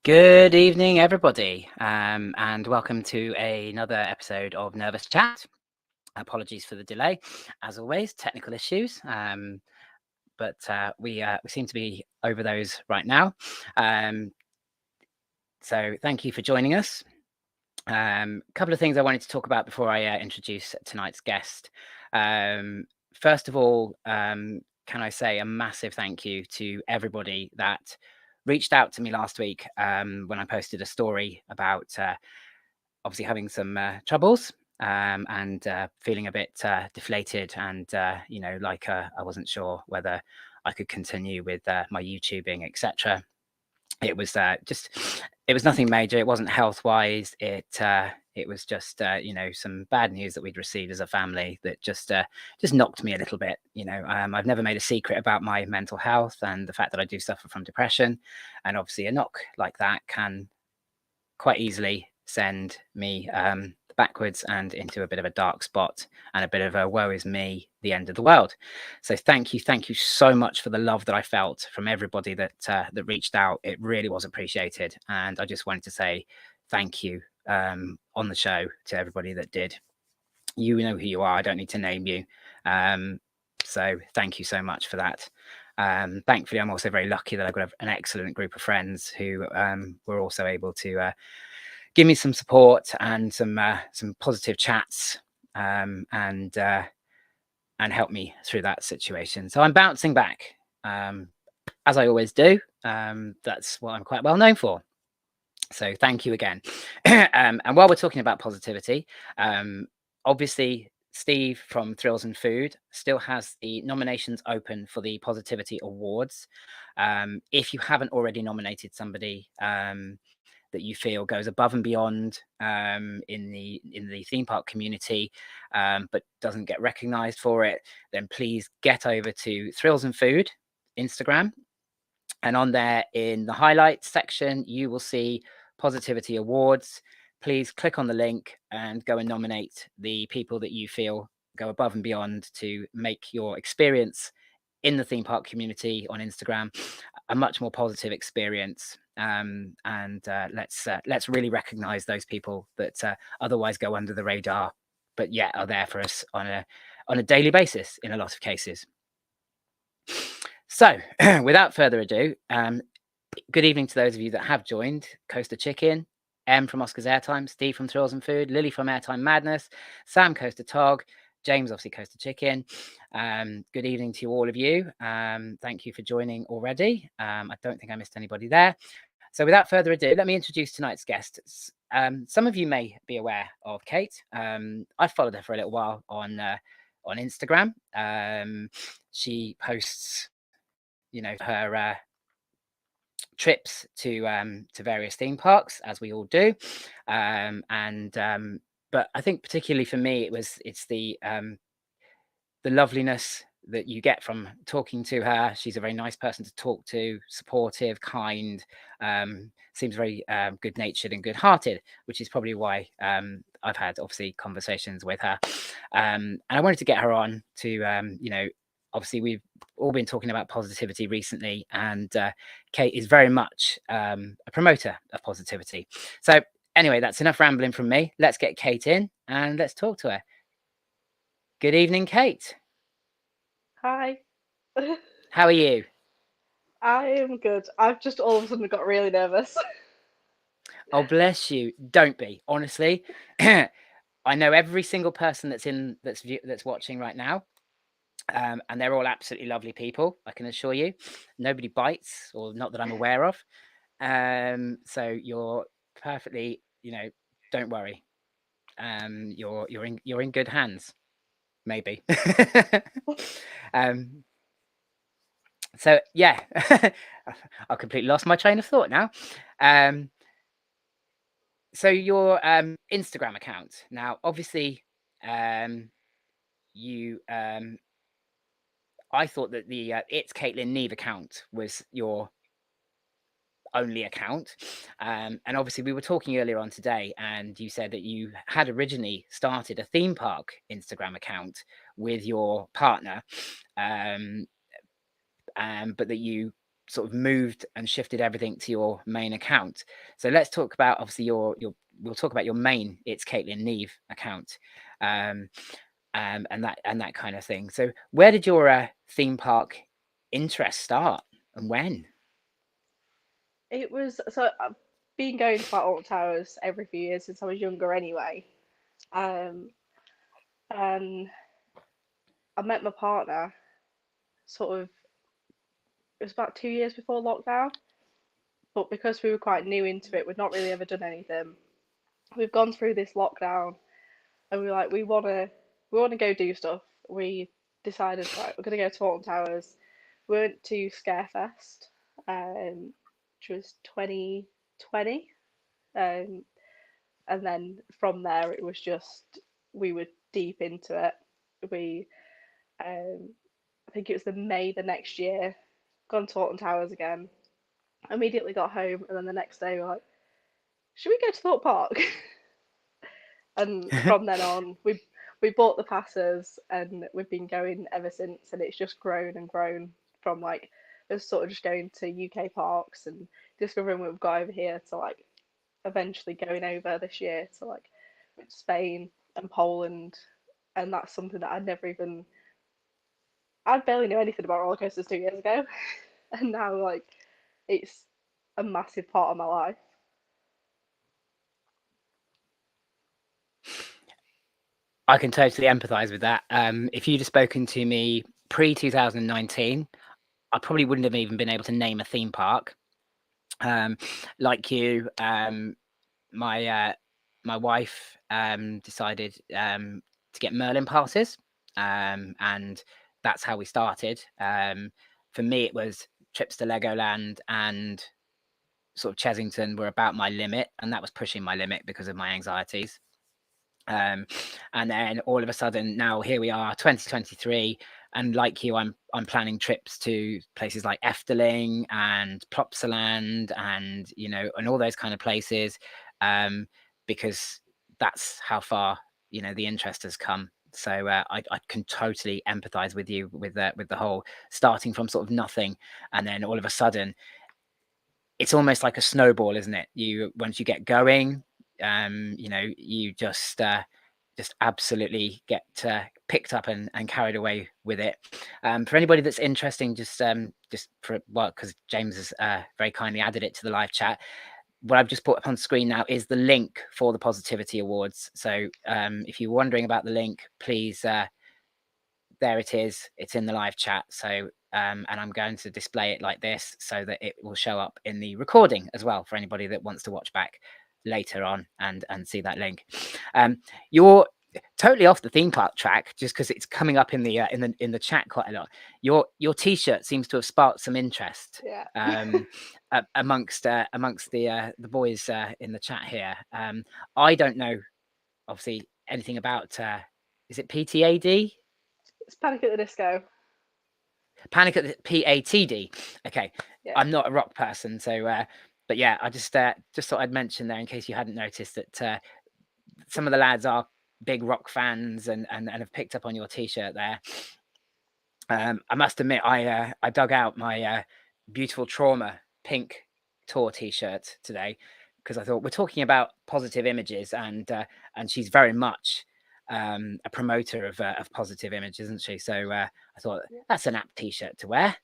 Good evening, everybody, and welcome to another episode of Nervous Chat. Apologies for the delay, as always, technical issues, but we seem to be over those right now. So thank you for joining us. A couple of things I wanted to talk about before I introduce tonight's guest. First of all, can I say a massive thank you to everybody that reached out to me last week when I posted a story about obviously having some troubles and feeling a bit deflated and, like I wasn't sure whether I could continue with my YouTubing, etc. It was it was nothing major. It wasn't health wise. It was just some bad news that we'd received as a family that just knocked me a little bit. I've never made a secret about my mental health and the fact that I do suffer from depression, and obviously a knock like that can quite easily send me backwards and into a bit of a dark spot and a bit of a woe is me, the end of the world. So thank you so much for the love that I felt from everybody that reached out. It really was appreciated, and I just wanted to say thank you on the show to everybody that did. You know who you are. I don't need to name you. So thank you so much for that. Thankfully, I'm also very lucky that I've got an excellent group of friends who were also able to give me some support and some positive chats and help me through that situation. So I'm bouncing back as I always do. That's what I'm quite well known for. So thank you again. And while we're talking about positivity, obviously Steve from Thrills and Food still has the nominations open for the Positivity Awards. If you haven't already nominated somebody that you feel goes above and beyond in the theme park community, but doesn't get recognized for it, then please get over to Thrills and Food Instagram. And on there in the highlights section, you will see Positivity Awards. Please click on the link and go and nominate the people that you feel go above and beyond to make your experience in the theme park community on Instagram a much more positive experience. Let's really recognize those people that otherwise go under the radar, but yet are there for us on a daily basis in a lot of cases. So without further ado, good evening to those of you that have joined. Coaster Chicken, M from Oscar's Airtime, Steve from Thrills and Food, Lily from Airtime Madness, Sam Coaster Tog, James obviously Coaster Chicken. Good evening to all of you. Thank you for joining already. I don't think I missed anybody there. So without further ado, let me introduce tonight's guests. Some of you may be aware of Cait. I've followed her for a little while on Instagram. She posts her trips to various theme parks, as we all do, but I think particularly for me it's the loveliness that you get from talking to her. She's a very nice person to talk to, supportive, kind, seems very good-natured and good-hearted, which is probably why I've had obviously conversations with her, and I wanted to get her on to obviously we've all been talking about positivity recently, and Cait is very much a promoter of positivity. So anyway, that's enough rambling from me. Let's get Cait in and let's talk to her. Good evening, Cait. Hi. How are you? I am good. I've just all of a sudden got really nervous. Oh, bless you. Don't be, honestly. I know every single person that's watching right now. And they're all absolutely lovely people, I can assure you. Nobody bites, or not that I'm aware of. So you're perfectly, don't worry. You're in good hands, maybe. So yeah, I completely lost my train of thought now. So your Instagram account now, obviously, you I thought that the itscaitlinniamh account was your only account, and obviously we were talking earlier on today, and you said that you had originally started a theme park Instagram account with your partner, but that you sort of moved and shifted everything to your main account. So let's talk about obviously we'll talk about your main It's Caitlin Niamh account, and that kind of thing. So where did your theme park interest start and when? It was so I've been going to like Alton Towers every few years since I was younger anyway. Um, and I met my partner sort of it was about 2 years before lockdown, but because we were quite new into it, we'd not really ever done anything. We've gone through this lockdown, and we were like, we want to go do stuff. We decided, right, we're gonna go to Alton Towers. We went to Scarefest, which was 2020, um, and then from there it was just we were deep into it. We, I think it was the May the next year, gone to Alton Towers again. Immediately got home, and then the next day we were like, should we go to Thorpe Park? And from then on, we bought the passes, and we've been going ever since. And it's just grown and grown from like us sort of just going to UK parks and discovering what we've got over here to like eventually going over this year to like Spain and Poland. And that's something that I barely knew anything about roller coasters 2 years ago, and now like it's a massive part of my life. I can totally empathize with that. If you'd have spoken to me pre 2019, I probably wouldn't have even been able to name a theme park. Like you, my my wife decided to get Merlin passes, and that's how we started. For me, it was trips to Legoland and sort of Chesington were about my limit, and that was pushing my limit because of my anxieties. And then all of a sudden, now here we are, 2023, and like you, I'm planning trips to places like Efteling and Plopsaland, and and all those kind of places, because that's how far the interest has come. So I can totally empathize with you with the whole starting from sort of nothing, and then all of a sudden it's almost like a snowball, isn't it? You once you get going, you just absolutely get picked up and carried away with it. For anybody that's interesting, just for well, because James has very kindly added it to the live chat. What I've just put up on screen now is the link for the Positivity Awards. So if you're wondering about the link, please, there it is. It's in the live chat. So and I'm going to display it like this so that it will show up in the recording as well for anybody that wants to watch back later on and see that link. You're totally off the theme park track just because it's coming up in the chat quite a lot. Your t-shirt seems to have sparked some interest Yeah. amongst the boys in the chat here. I don't know obviously anything about is it PTAD? It's Panic at the Disco. Panic at the PATD. Okay, Yeah. I'm not a rock person, so but yeah, I just thought I'd mention there in case you hadn't noticed that some of the lads are big rock fans and have picked up on your t-shirt there. I must admit, I dug out my beautiful Trauma pink tour t-shirt today because I thought we're talking about positive images, and she's very much a promoter of positive image, isn't she? So I thought that's an apt t-shirt to wear.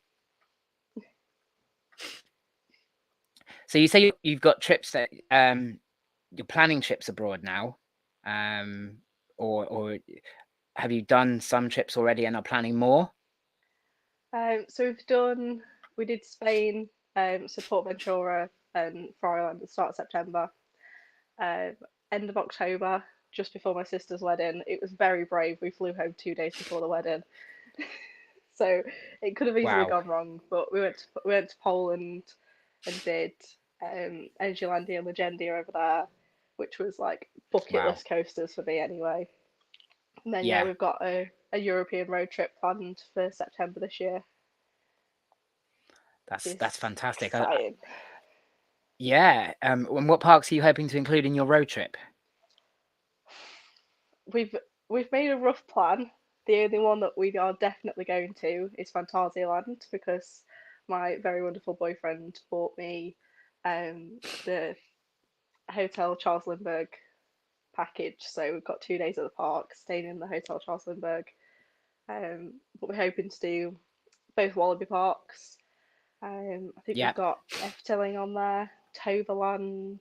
So you say you've got trips that you're planning trips abroad now, or have you done some trips already and are planning more? So we did Spain, so Ventura and Friday at the start of September. Um, End of October, just before my sister's wedding. It was very brave. We flew home 2 days before the wedding, so it could have easily Wow. gone wrong. But we went to Poland and did Energylandia and Legendia over there, which was like bucket Wow. list coasters for me anyway. And then yeah, Yeah, we've got a European road trip planned for September this year, which that's is fantastic. exciting. Yeah. And what parks are you hoping to include in your road trip? We've we've made a rough plan. The only one that we are definitely going to is Phantasialand because my very wonderful boyfriend bought me the Hotel Charles Lindbergh package. So we've got 2 days at the park, staying in the Hotel Charles Lindbergh. But we're hoping to do both Wallaby parks. I think we've Yeah. got Efteling on there, Toverland.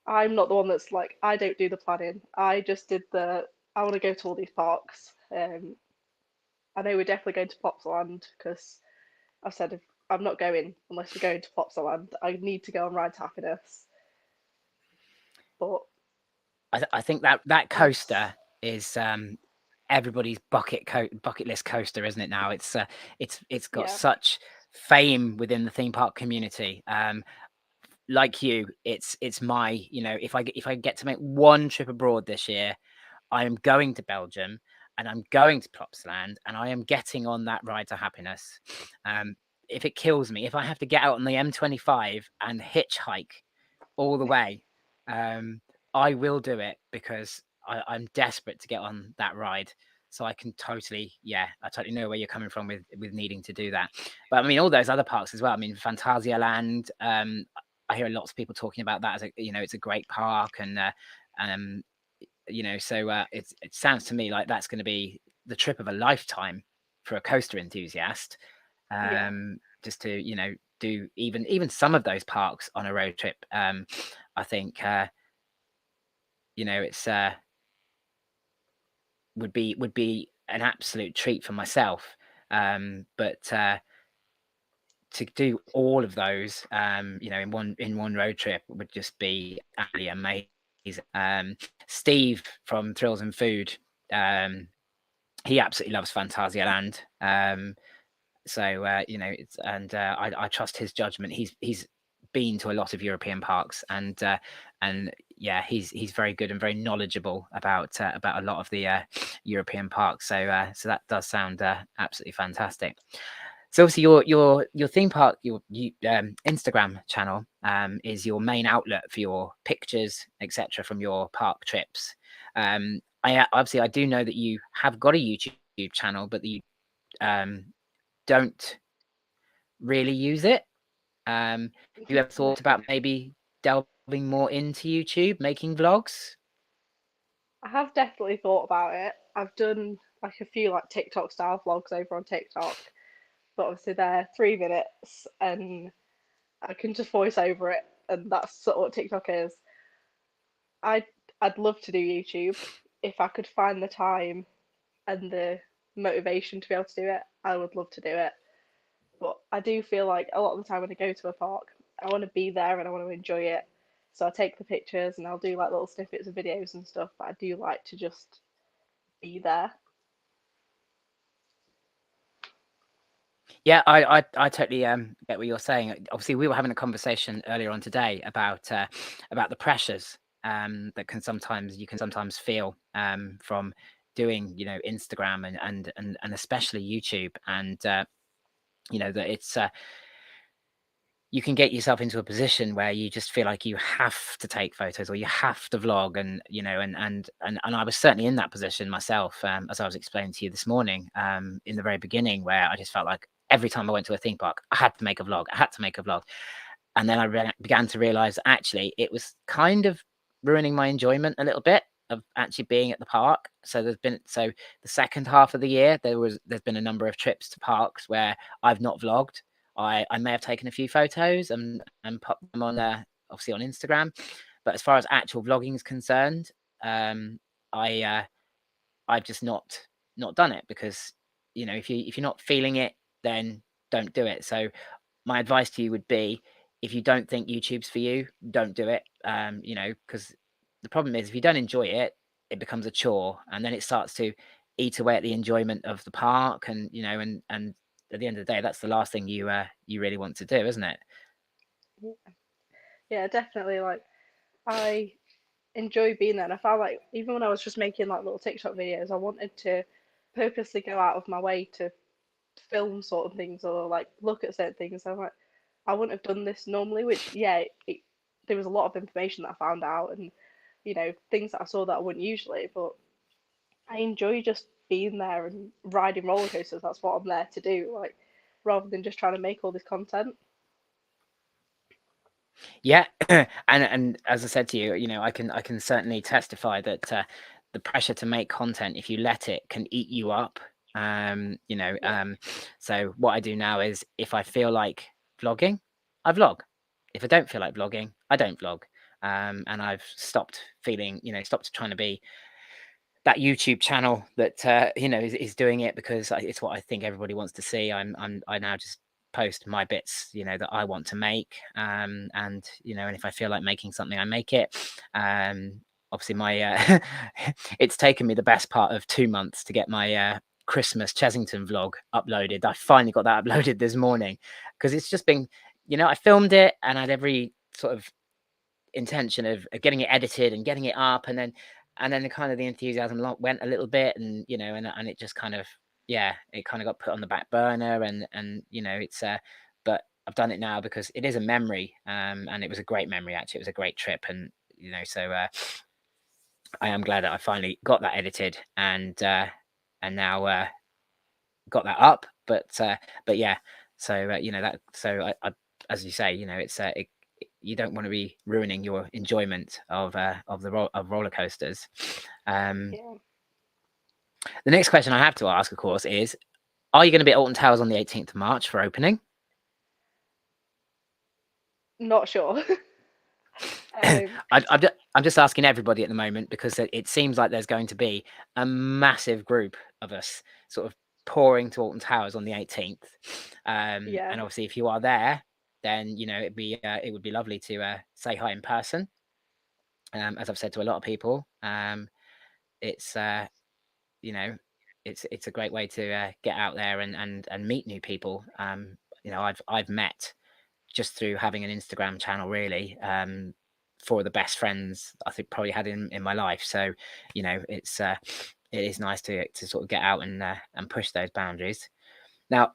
I'm not the one that's like, I don't do the planning. I just did I want to go to all these parks. I know we're definitely going to Plopsaland because I've said if I'm not going unless we're going to Plopsaland. I need to go on Ride to Happiness. But I think that that's, coaster is everybody's bucket list coaster, isn't it? Now it's got yeah, such fame within the theme park community. Like you, it's my, if I get to make one trip abroad this year, I am going to Belgium and I'm going to Plopsaland and I am getting on that Ride to Happiness. If it kills me, if I have to get out on the M25 and hitchhike all the way, um, I will do it because I'm desperate to get on that ride. So I can totally, yeah, I totally know where you're coming from with needing to do that. But I mean, all those other parks as well. I mean, Fantasia Land. I hear lots of people talking about that as it's a great park, and um, so it sounds to me like that's going to be the trip of a lifetime for a coaster enthusiast. yeah, Just to do even some of those parks on a road trip. I think it's would be an absolute treat for myself. But to do all of those, in one road trip would just be absolutely amazing. Steve from Thrills and Food, he absolutely loves Phantasialand. So it's I trust his judgment. He's been to a lot of European parks, and yeah, he's very good and very knowledgeable about a lot of the European parks. So that does sound absolutely fantastic. So obviously your theme park, Instagram channel is your main outlet for your pictures, etc., from your park trips. I do know that you have got a YouTube channel, but you um, don't really use it. You ever thought about maybe delving more into YouTube, making vlogs? I have definitely thought about it. I've done like a few like TikTok style vlogs over on TikTok, but obviously they're 3 minutes and I can just voice over it, and that's sort of what TikTok is. I'd I'd love to do YouTube if I could find the time and the motivation to be able to do it. I would love to do it, but I do feel like a lot of the time when I go to a park, I want to be there and I want to enjoy it. So I take the pictures and I'll do like little snippets of videos and stuff, but I do like to just be there. Yeah, I totally get what you're saying. Obviously, we were having a conversation earlier on today about the pressures that you can sometimes feel from doing Instagram and especially YouTube, and that it's you can get yourself into a position where you just feel like you have to take photos or you have to vlog, and I was certainly in that position myself, as I was explaining to you this morning, in the very beginning, where I just felt like every time I went to a theme park I had to make a vlog, and then I began to realize actually it was kind of ruining my enjoyment a little bit of actually being at the park. So the second half of the year there's been a number of trips to parks where I've not vlogged. I may have taken a few photos and put them on obviously on Instagram, but as far as actual vlogging is concerned, I I've just not done it because if you're not feeling it, then don't do it. So my advice to you would be, if you don't think YouTube's for you, don't do it. Because the problem is if you don't enjoy it, it becomes a chore, and then it starts to eat away at the enjoyment of the park, and and at the end of the day, that's the last thing you really want to do, isn't it? Yeah, definitely. Like I enjoy being there, and I found like even when I was just making like little TikTok videos, I wanted to purposely go out of my way to film sort of things or like look at certain things. I'm like, I wouldn't have done this normally, which yeah, there was a lot of information that I found out and things that I saw that I wouldn't usually, but I enjoy just being there and riding roller coasters. That's what I'm there to do. Like rather than just trying to make all this content. Yeah, and as I said to you, I can certainly testify that the pressure to make content, if you let it, can eat you up. Yeah. So what I do now is, if I feel like vlogging, I vlog. If I don't feel like vlogging, I don't vlog. And I've stopped stopped trying to be that YouTube channel that is doing it because it's what I think everybody wants to see. I now just post my bits that I want to make, and and if I feel like making something, I make it. Obviously my it's taken me the best part of 2 months to get my Christmas Chessington vlog uploaded. I finally got that uploaded this morning, because it's just been, I filmed it and I had every sort of intention of getting it edited and getting it up, and then the kind of the enthusiasm went a little bit, and and it just kind of, yeah, it kind of got put on the back burner, and it's but I've done it now because it is a memory, and it was a great memory. Actually, it was a great trip, and so I am glad that I finally got that edited, and now got that up. But yeah, so that, so I as you say, it's you don't want to be ruining your enjoyment of roller coasters. Yeah. The next question I have to ask, of course, is: are you going to be at Alton Towers on the 18th of March for opening? Not sure. um, I'm just asking everybody at the moment, because it seems like there's going to be a massive group of us sort of pouring to Alton Towers on the 18th. And yeah. obviously, if you are there, then it would be lovely to say hi in person. As I've said to a lot of people, it's it's a great way to get out there and meet new people. I've met, just through having an Instagram channel, really, four of the best friends I think probably had in my life. So it is nice to sort of get out and push those boundaries. Now,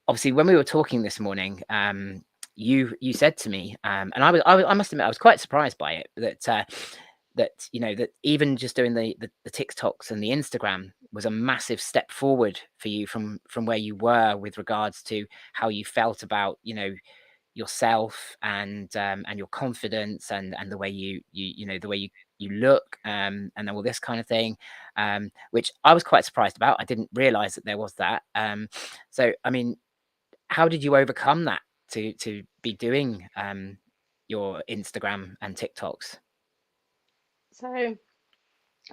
obviously, when we were talking this morning, you said to me, and I must admit I was quite surprised by it, that that even just doing the TikToks and the Instagram was a massive step forward for you from where you were, with regards to how you felt about yourself, and your confidence, and the way the way you look, and all this kind of thing, which I was quite surprised about. I didn't realize that there was that. So I mean, how did you overcome that to be doing your Instagram and TikToks? So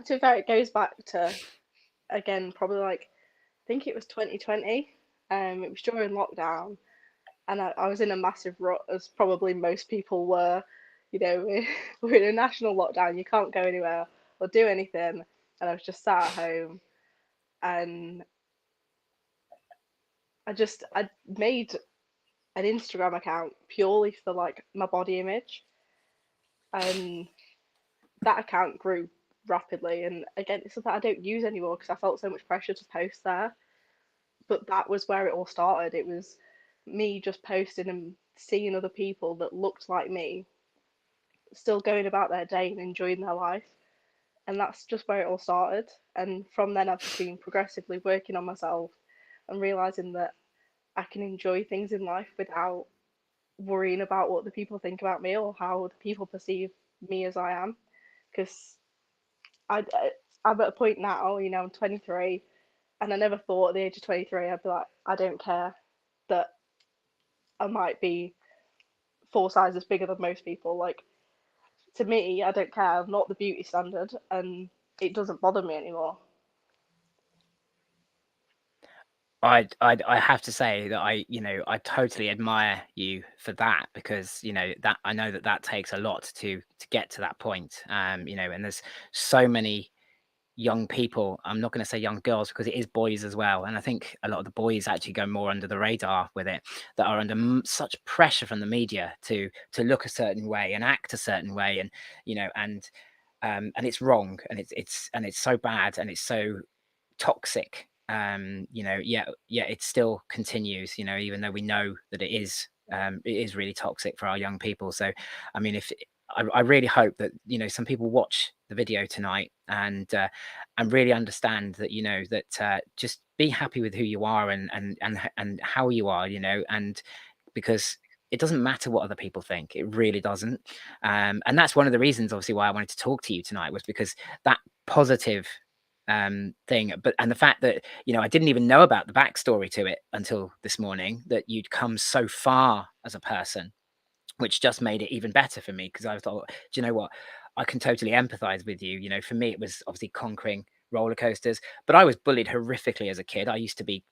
to be fair, it goes back to, again, probably like, I think it was 2020. It was during lockdown, and I was in a massive rut, as probably most people were. We're in a national lockdown. You can't go anywhere or do anything, and I was just sat at home, and I made an Instagram account purely for like my body image, and that account grew rapidly. And again, it's something I don't use anymore because I felt so much pressure to post there. But that was where it all started. It was me just posting and seeing other people that looked like me still going about their day and enjoying their life. And that's just where it all started. And from then, I've just been progressively working on myself and realizing that I can enjoy things in life without worrying about what the people think about me or how the people perceive me as I am. Because I, I'm at a point now, I'm 23, and I never thought at the age of 23 I'd be like, I don't care that I might be 4 sizes bigger than most people. Like, to me, I don't care. I'm not the beauty standard, and it doesn't bother me anymore. I have to say that I totally admire you for that, because that I know that takes a lot to get to that point. And there's so many young people. I'm not going to say young girls, because it is boys as well. And I think a lot of the boys actually go more under the radar with it, that are under such pressure from the media to look a certain way and act a certain way, and and it's wrong, and it's so bad, and it's so toxic. Yet it still continues, even though we know that it is really toxic for our young people. So I mean, if I really hope that some people watch the video tonight, and really understand that, you know, that just be happy with who you are, and how you are, you know, and because it doesn't matter what other people think. It really doesn't. And that's one of the reasons, obviously, why I wanted to talk to you tonight, was because that positive thing, and the fact that, you know, I didn't even know about the backstory to it until this morning, that you'd come so far as a person, which just made it even better for me, because I thought, do you know what, I can totally empathize with you. You know, for me, it was obviously conquering roller coasters, but I was bullied horrifically as a kid. I used to be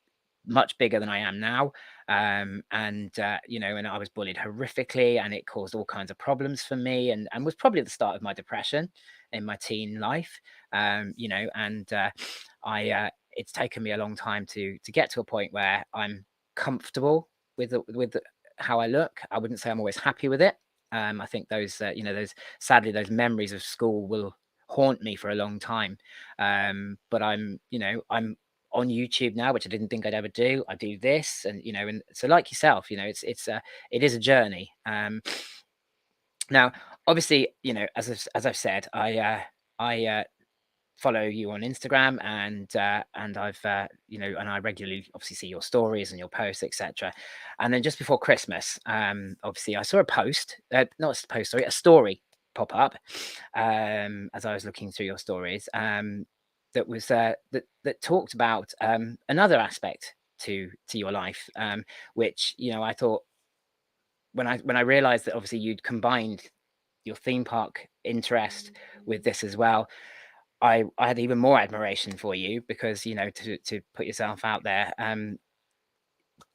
much bigger than I am now, you know, and I was bullied horrifically, and it caused all kinds of problems for me, and was probably the start of my depression in my teen life. You know, and it's taken me a long time to get to a point where I'm comfortable with how I look. I wouldn't say I'm always happy with it. I think those, you know, sadly, those memories of school will haunt me for a long time. But I'm, you know, I'm on YouTube now, which I didn't think I'd ever do. I do this, and, you know, and so, like yourself, you know, it is a journey. Now, obviously, you know, as I've said, I follow you on Instagram, and I've you know, and I regularly obviously see your stories and your posts, etc. And then just before Christmas, obviously I saw a post, not a post, sorry, a story pop up, as I was looking through your stories, that was that talked about another aspect to your life, which, you know, I thought, when I realized that obviously you'd combined your theme park interest with this as well, I had even more admiration for you, because, you know, to put yourself out there. Do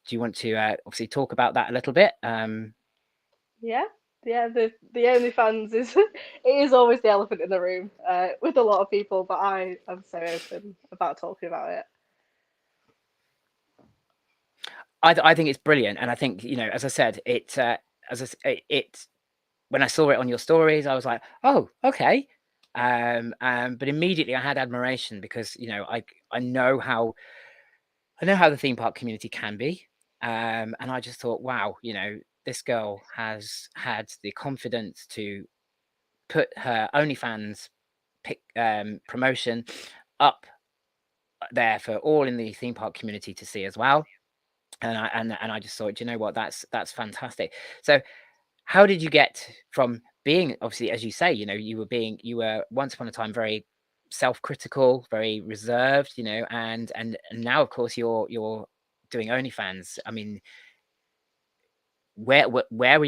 you want to obviously talk about that a little bit? Yeah, yeah. The OnlyFans is it is always the elephant in the room with a lot of people, but I am so open about talking about it. I think it's brilliant, and I think, you know, as I said, it when I saw it on your stories, I was like, oh, okay. But immediately I had admiration, because, you know, I know how the theme park community can be, and I just thought, wow, you know, this girl has had the confidence to put her OnlyFans promotion up there for all in the theme park community to see as well. And I just thought, you know what, that's fantastic. So how did you get from being, obviously, as you say, you know, you were once upon a time very self-critical, very reserved, you know, and now, of course, you're doing OnlyFans. I mean, where will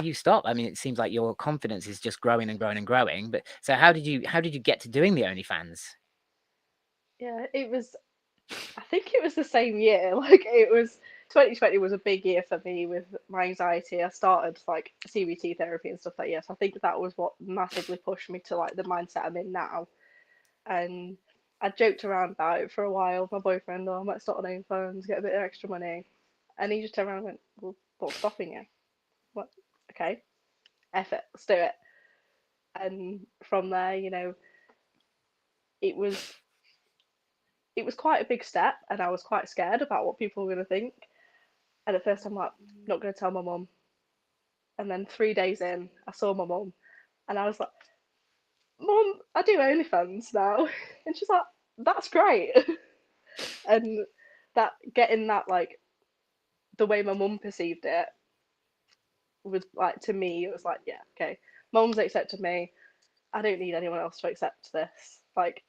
you stop? I mean, it seems like your confidence is just growing and growing and growing. But so how did you get to doing the OnlyFans? Yeah, it was. I think it was the same year. Like it was 2020 was a big year for me with my anxiety. I started like CBT therapy and stuff like yes. I think that was what massively pushed me to like the mindset I'm in now. And I joked around about it for a while with my boyfriend. Oh, I might start on OnlyFans, get a bit of extra money. And he just turned around and went, "Well, what's stopping you? What? Okay, F it, let's do it." And from there, you know, it was it was quite a big step, and I was quite scared about what people were going to think. And at first, I'm like, not going to tell my mum. And then 3 days in, I saw my mum, and I was like, "Mum, I do OnlyFans now," and she's like, "That's great." And that getting that like the way my mum perceived it was like to me, it was like, yeah, okay, mum's accepted me. I don't need anyone else to accept this. Like,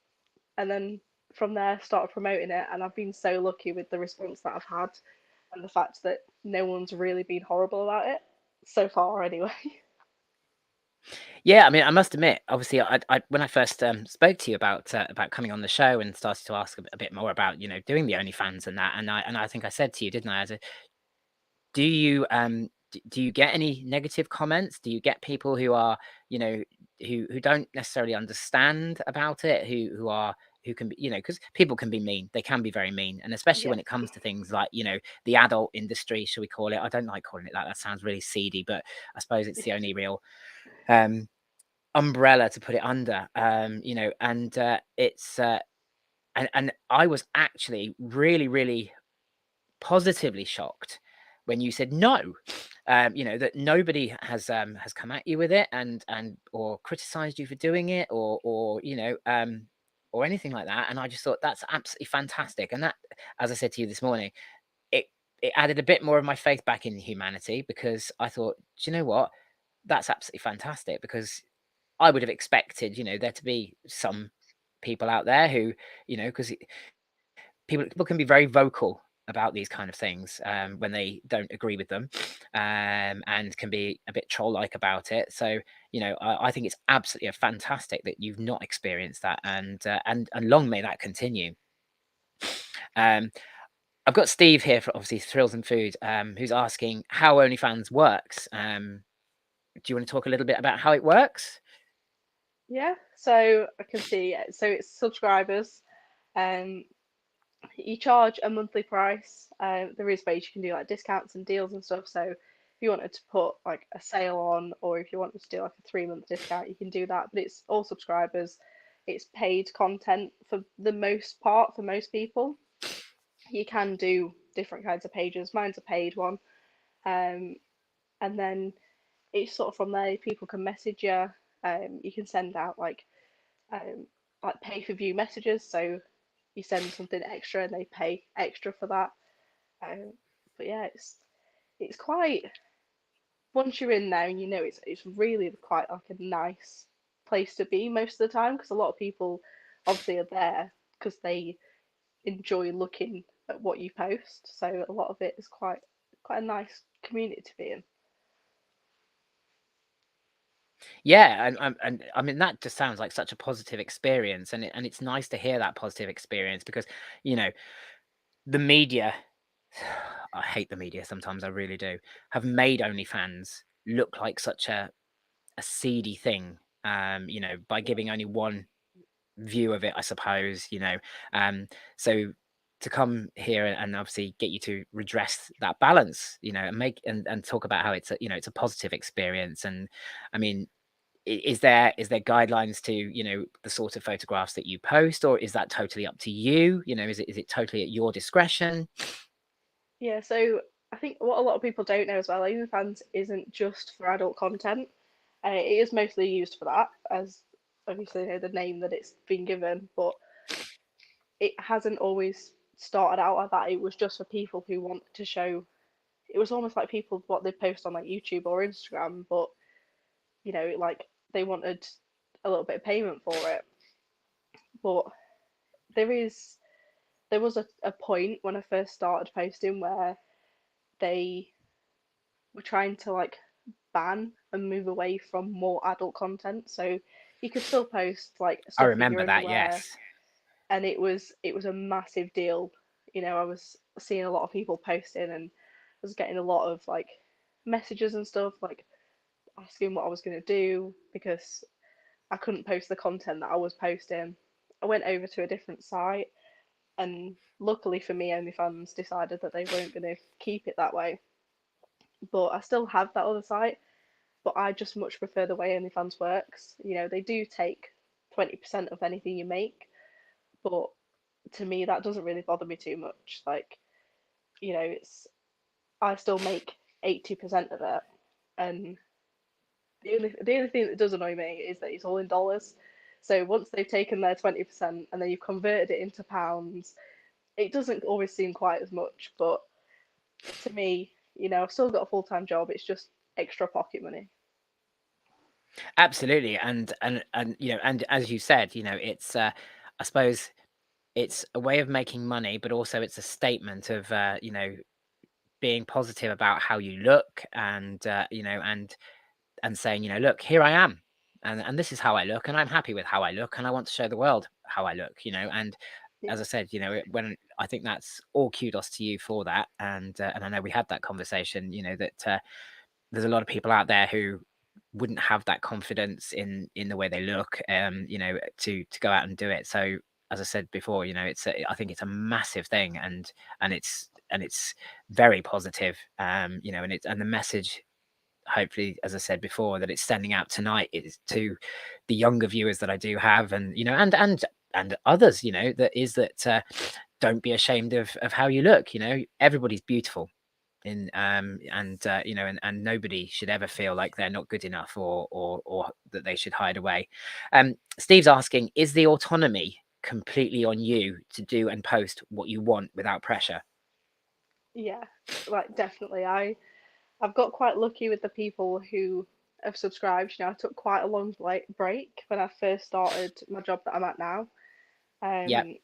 and then from there, started promoting it, and I've been so lucky with the response that I've had, and the fact that no one's really been horrible about it so far, anyway. Yeah, I mean, I must admit, obviously, I when I first spoke to you about coming on the show, and started to ask a bit more about, you know, doing the OnlyFans and that, and I think I said to you, didn't I? Do you do you get any negative comments? Do you get people who are, you know, who don't necessarily understand about it, who can be, you know, because people can be mean. They can be very mean, and especially Yeah, when it comes to things like, you know, the adult industry, shall we call it? I don't like calling it that. That sounds really seedy, but I suppose it's the only real um umbrella to put it under. You know, and it's and I was actually really, really positively shocked when you said no. You know, that nobody has come at you with it and or criticized you for doing it, or you know, or anything like that. And I just thought that's absolutely fantastic. And that, as I said to you this morning, it it added a bit more of my faith back in humanity, because I thought, do you know what? That's absolutely fantastic, because I would have expected, you know, there to be some people out there who, you know, because people can be very vocal about these kind of things when they don't agree with them, and can be a bit troll-like about it. So, you know, I think it's absolutely fantastic that you've not experienced that, and long may that continue. Um, I've got Steve here for obviously Thrills and Food, who's asking how OnlyFans works. Do you want to talk a little bit about how it works? Yeah, so I can see. So it's subscribers. Um, you charge a monthly price. There is ways you can do like discounts and deals and stuff. So if you wanted to put like a sale on, or if you wanted to do like a 3 month discount, you can do that. But it's all subscribers. It's paid content for the most part for most people. You can do different kinds of pages. Mine's a paid one. Um, and then it's sort of from there people can message you. You can send out um, like pay per view messages. So you send something extra and they pay extra for that. Um, but yeah, it's quite, once you're in there and you know it's really quite like a nice place to be most of the time, because a lot of people obviously are there because they enjoy looking at what you post. So a lot of it is quite a nice community to be in. Yeah, and I mean that just sounds like such a positive experience, and it's nice to hear that positive experience, because you know the media, I hate the media sometimes, I really do, have made OnlyFans look like such a seedy thing. You know, by giving only one view of it, I suppose. You know, so to come here and obviously get you to redress that balance, you know, and make and talk about how it's a, you know, it's a positive experience. And I mean, is there guidelines to, you know, the sort of photographs that you post, or is that totally up to you? You know, is it totally at your discretion? Yeah, so I think what a lot of people don't know as well, OnlyFans isn't just for adult content. It is mostly used for that, as obviously you know the name that it's been given, but it hasn't always started out like that. It was just for people who wanted to show. It was almost like people what they post on like YouTube or Instagram, but you know, like they wanted a little bit of payment for it. But there is there was a point when I first started posting where they were trying to like ban and move away from more adult content. So you could still post like I stuff in your remember that, underwear, yes. and it was a massive deal. You know, I was seeing a lot of people posting, and I was getting a lot of like messages and stuff like asking what I was going to do because I couldn't post the content that I was posting. I went over to a different site, and luckily for me, OnlyFans decided that they weren't going to keep it that way. But I still have that other site, but I just much prefer the way OnlyFans works. You know, they do take 20% of anything you make, but to me that doesn't really bother me too much. Like, you know, it's I still make 80% of it, and the only thing that does annoy me is that it's all in dollars. So once they've taken their 20% and then you've converted it into pounds, it doesn't always seem quite as much. But to me, you know, I've still got a full time job. It's just extra pocket money. Absolutely. And you know, and as you said, you know, it's I suppose it's a way of making money, but also it's a statement of you know, being positive about how you look, and you know, and saying, you know, look, here I am, and this is how I look, and I'm happy with how I look, and I want to show the world how I look, you know. And Yeah. as I said, you know, when I think that's all kudos to you for that. And I know we had that conversation, you know, that there's a lot of people out there who wouldn't have that confidence in the way they look, you know, to go out and do it. So as I said before, you know, I think it's a massive thing, and it's very positive, you know, and the message, hopefully, as I said before, that it's sending out tonight is to the younger viewers that I do have, and you know, and others, you know, that don't be ashamed of how you look. You know, everybody's beautiful. and nobody should ever feel like they're not good enough, or that they should hide away. Steve's asking, is the autonomy completely on you to do and post what you want without pressure? Yeah, like definitely. I've got quite lucky with the people who have subscribed. You know, I took quite a long break when I first started my job that I'm at now. Yeah. Um,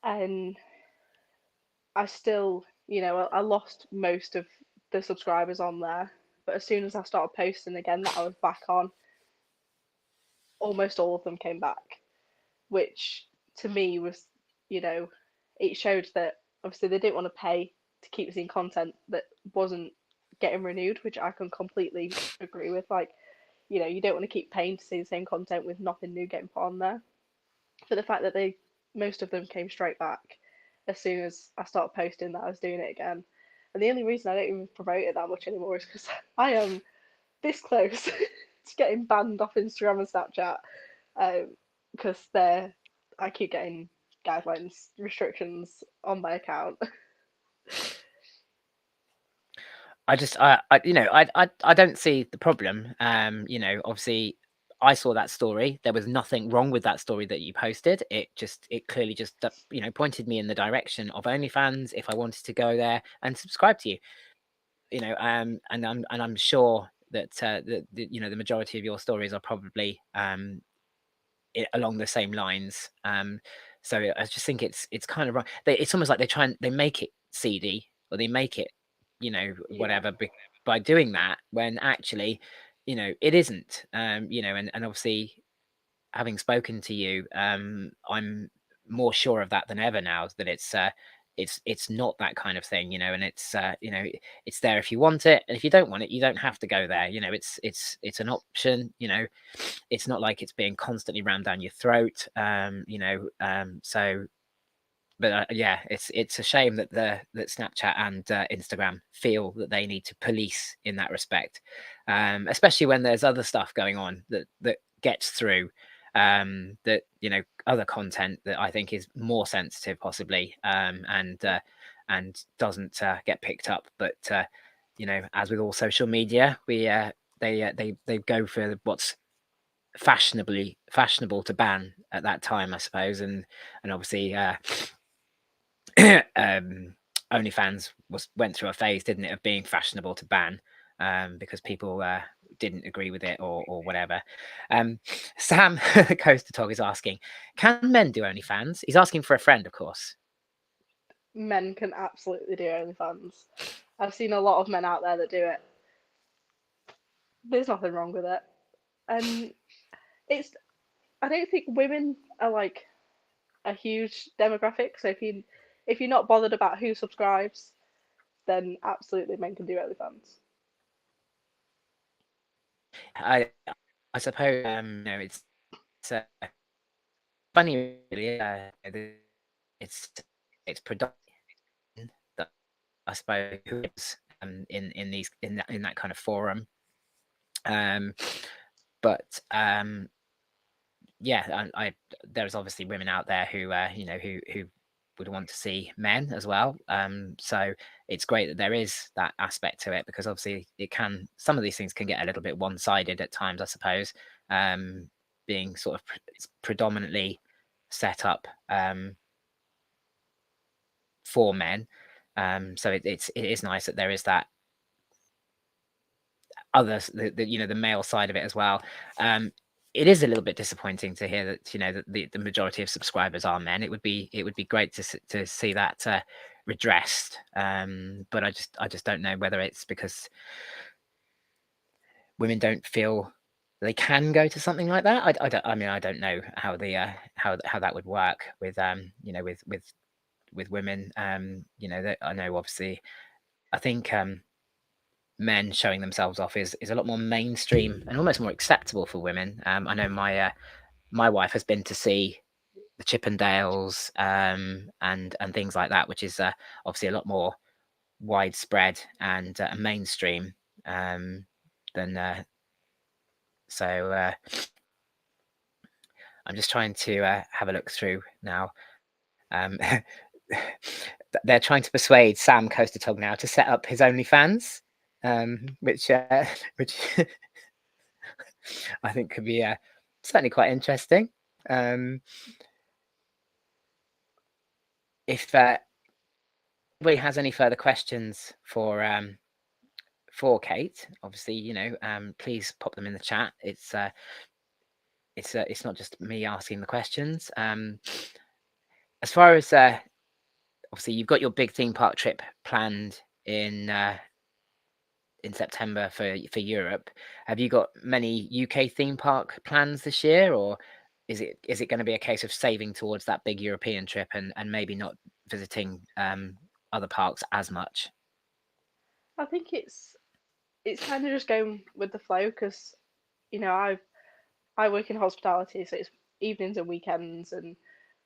and I still, you know, I lost most of the subscribers on there. But as soon as I started posting again that I was back on, almost all of them came back, which to me was, you know, it showed that obviously they didn't want to pay to keep seeing content that wasn't getting renewed, which I can completely agree with. Like, you know, you don't want to keep paying to see the same content with nothing new getting put on there. But the fact that most of them came straight back as soon as I started posting that I was doing it again. And the only reason I don't even promote it that much anymore is because I am this close to getting banned off Instagram and Snapchat, because I keep getting guidelines restrictions on my account. I just, I don't see the problem. Obviously, I saw that story. There was nothing wrong with that story that you posted. It clearly just, pointed me in the direction of OnlyFans if I wanted to go there and subscribe to you. And I'm sure that the majority of your stories are probably along the same lines. So I just think it's kind of right. It's almost like they make it seedy, or they make it, Yeah, whatever, by doing that, when actually, it isn't. And obviously, having spoken to you, I'm more sure of that than ever now, that it's not that kind of thing, and it's there if you want it, and if you don't want it, you don't have to go there. It's an option. It's not like it's being constantly rammed down your throat. So, but yeah, it's a shame that Snapchat and Instagram feel that they need to police in that respect, especially when there's other stuff going on that gets through, that other content that I think is more sensitive, possibly, and doesn't get picked up. But as with all social media, they go for what's fashionable to ban at that time, I suppose, and obviously, OnlyFans went through a phase, didn't it, of being fashionable to ban, because people didn't agree with it, or whatever. Sam Coaster Tog is asking, can men do OnlyFans? He's asking for a friend, of course. men can absolutely do OnlyFans. I've seen a lot of men out there that do it. There's nothing wrong with it, and it's. I don't think women are like a huge demographic. So if you're not bothered about who subscribes, then absolutely men can do OnlyFans. I I suppose, it's funny, really. It's predominant that, I suppose, who is, in that kind of forum. Um, but yeah, there's obviously women out there who would want to see men as well. So it's great that there is that aspect to it, because obviously some of these things can get a little bit one-sided at times, I suppose. Being sort of predominantly set up for men. So it is nice that there is that others, the male side of it as well. It is a little bit disappointing to hear that that the majority of subscribers are men. It would be great to see that redressed. But I just don't know whether it's because women don't feel they can go to something like that. I don't know how how that would work with with women. That I know, obviously, I think men showing themselves off is a lot more mainstream and almost more acceptable for women. I know my wife has been to see the Chippendales, and things like that, which is obviously a lot more widespread and mainstream, than so. I'm just trying to have a look through now. Um, they're trying to persuade Sam Coastertog now to set up his OnlyFans, which which I think could be certainly quite interesting. If anybody has any further questions for Cait, obviously, please pop them in the chat. It's not just me asking the questions. As far as obviously, you've got your big theme park trip planned in September for Europe. Have you got many UK theme park plans this year, or is it going to be a case of saving towards that big European trip and maybe not visiting other parks as much? I think it's kind of just going with the flow because I work in hospitality, so it's evenings and weekends, and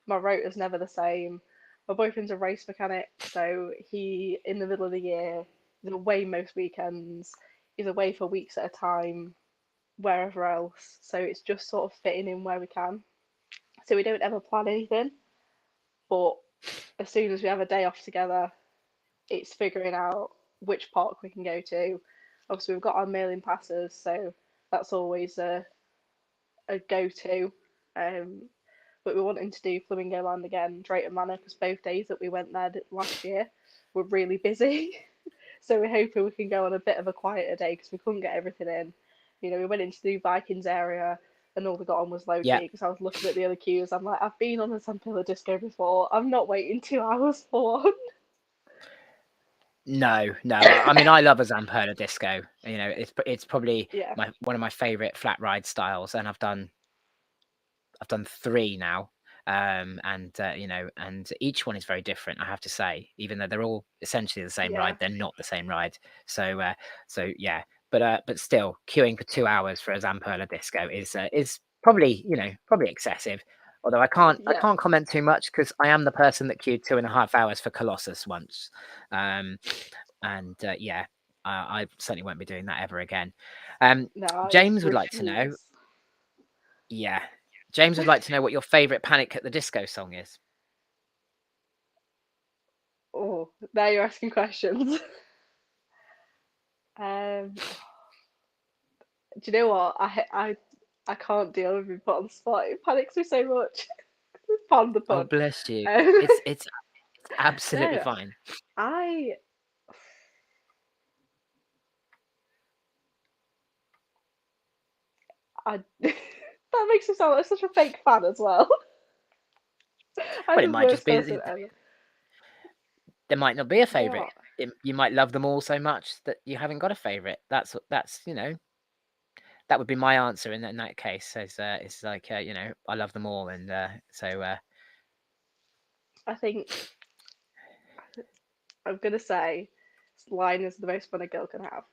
my rota's never the same. My boyfriend's a race mechanic, so he, in the middle of the year, is away most weekends. He's away for weeks at a time, wherever else. So it's just sort of fitting in where we can. So we don't ever plan anything, but as soon as we have a day off together, it's figuring out which park we can go to. Obviously, we've got our mailing passes, so that's always a go-to. But we're wanting to do Flamingo Land again, Drayton Manor, because both days that we went there last year were really busy. So we're hoping we can go on a bit of a quieter day because we couldn't get everything in. We went into the Vikings area and all we got on was low Yeah. key because I was looking at the other queues. I'm like, I've been on a Sampilla Disco before. I'm not waiting 2 hours for one. No. I mean, I love a Zamperla Disco. It's probably Yeah. one of my favorite flat ride styles, and I've done 3 now. And each one is very different, I have to say. Even though they're all essentially the same ride, they're not the same ride. So yeah, but still, queuing for 2 hours for a Zamperla Disco is probably excessive. Although I can't comment too much because I am the person that queued 2.5 hours for Colossus once. Yeah, I certainly won't be doing that ever again. No, James would like to know. Yeah. James would like to know what your favourite Panic at the Disco song is. Oh, now you're asking questions. Do you know what? I can't deal with being put on the spot. It panics me so much. Pardon the Oh, pun. bless you. Um, It's absolutely no, fine. I that makes me sound like such a fake fan as well. I'm Well, it the might just worst be person ever. there might not be a You know favourite. what? You might love them all so much that you haven't got a favourite. That's that would be my answer in that case. It's like I love them all, and I think I'm gonna say Line is the most fun a girl can have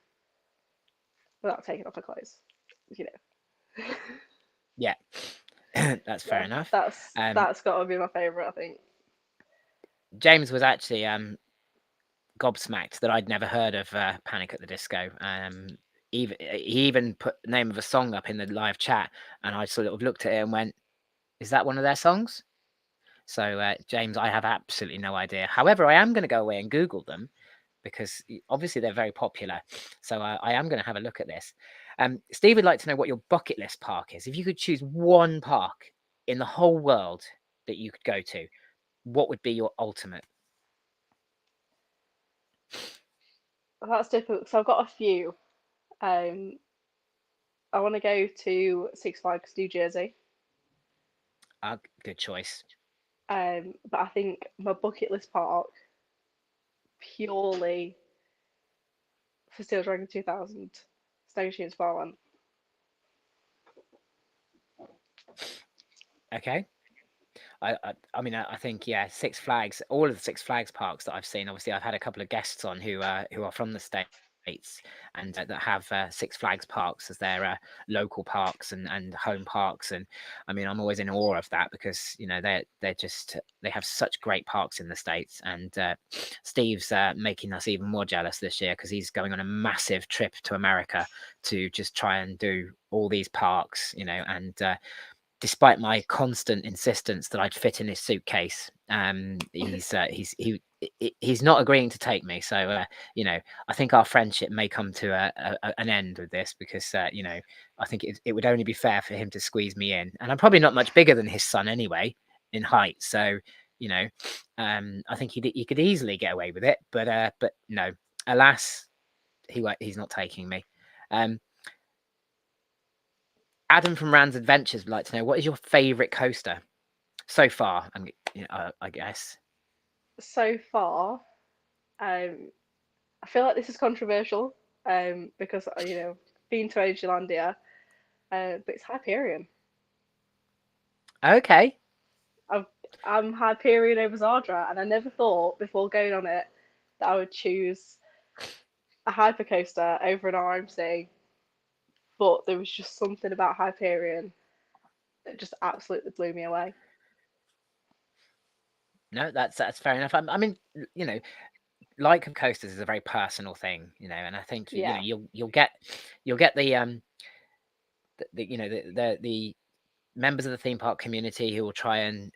without taking off her clothes. You know. yeah, that's fair enough. That's got to be my favourite, I think. James was actually gobsmacked that I'd never heard of Panic at the Disco. He even put the name of a song up in the live chat, and I sort of looked at it and went, "Is that one of their songs?" So, James, I have absolutely no idea. However, I am going to go away and Google them because obviously they're very popular. So I am going to have a look at this. Steve would like to know what your bucket list park is. If you could choose one park in the whole world that you could go to, what would be your ultimate? That's difficult. So I've got a few. Um, I want to go to Six Flags New Jersey. Good choice. But I think my bucket list park purely for Steel Dragon 2000 Snow Machine Spa. Okay. I mean, I think Six Flags. All of the Six Flags parks that I've seen. Obviously, I've had a couple of guests on who are from the States and that have Six Flags parks as their local parks and home parks. And I mean, I'm always in awe of that because they have such great parks in the States. And Steve's making us even more jealous this year because he's going on a massive trip to America to just try and do all these parks. And despite my constant insistence that I'd fit in his suitcase, he he's not agreeing to take me. So I think our friendship may come to an end with this, because I think it would only be fair for him to squeeze me in, and I'm probably not much bigger than his son anyway in height. So I think he could easily get away with it, but no, alas, he's not taking me. Adam from Rand's Adventures would like to know, what is your favourite coaster so far? I guess. So far, I feel like this is controversial, because been to Agelandia, but it's Hyperion. Okay. I'm Hyperion over Zardra, and I never thought before going on it that I would choose a hypercoaster over an RMC, but there was just something about Hyperion that just absolutely blew me away. No, that's fair enough. I mean, like of coasters is a very personal thing, and I think Yeah, you'll get the members of the theme park community who will try and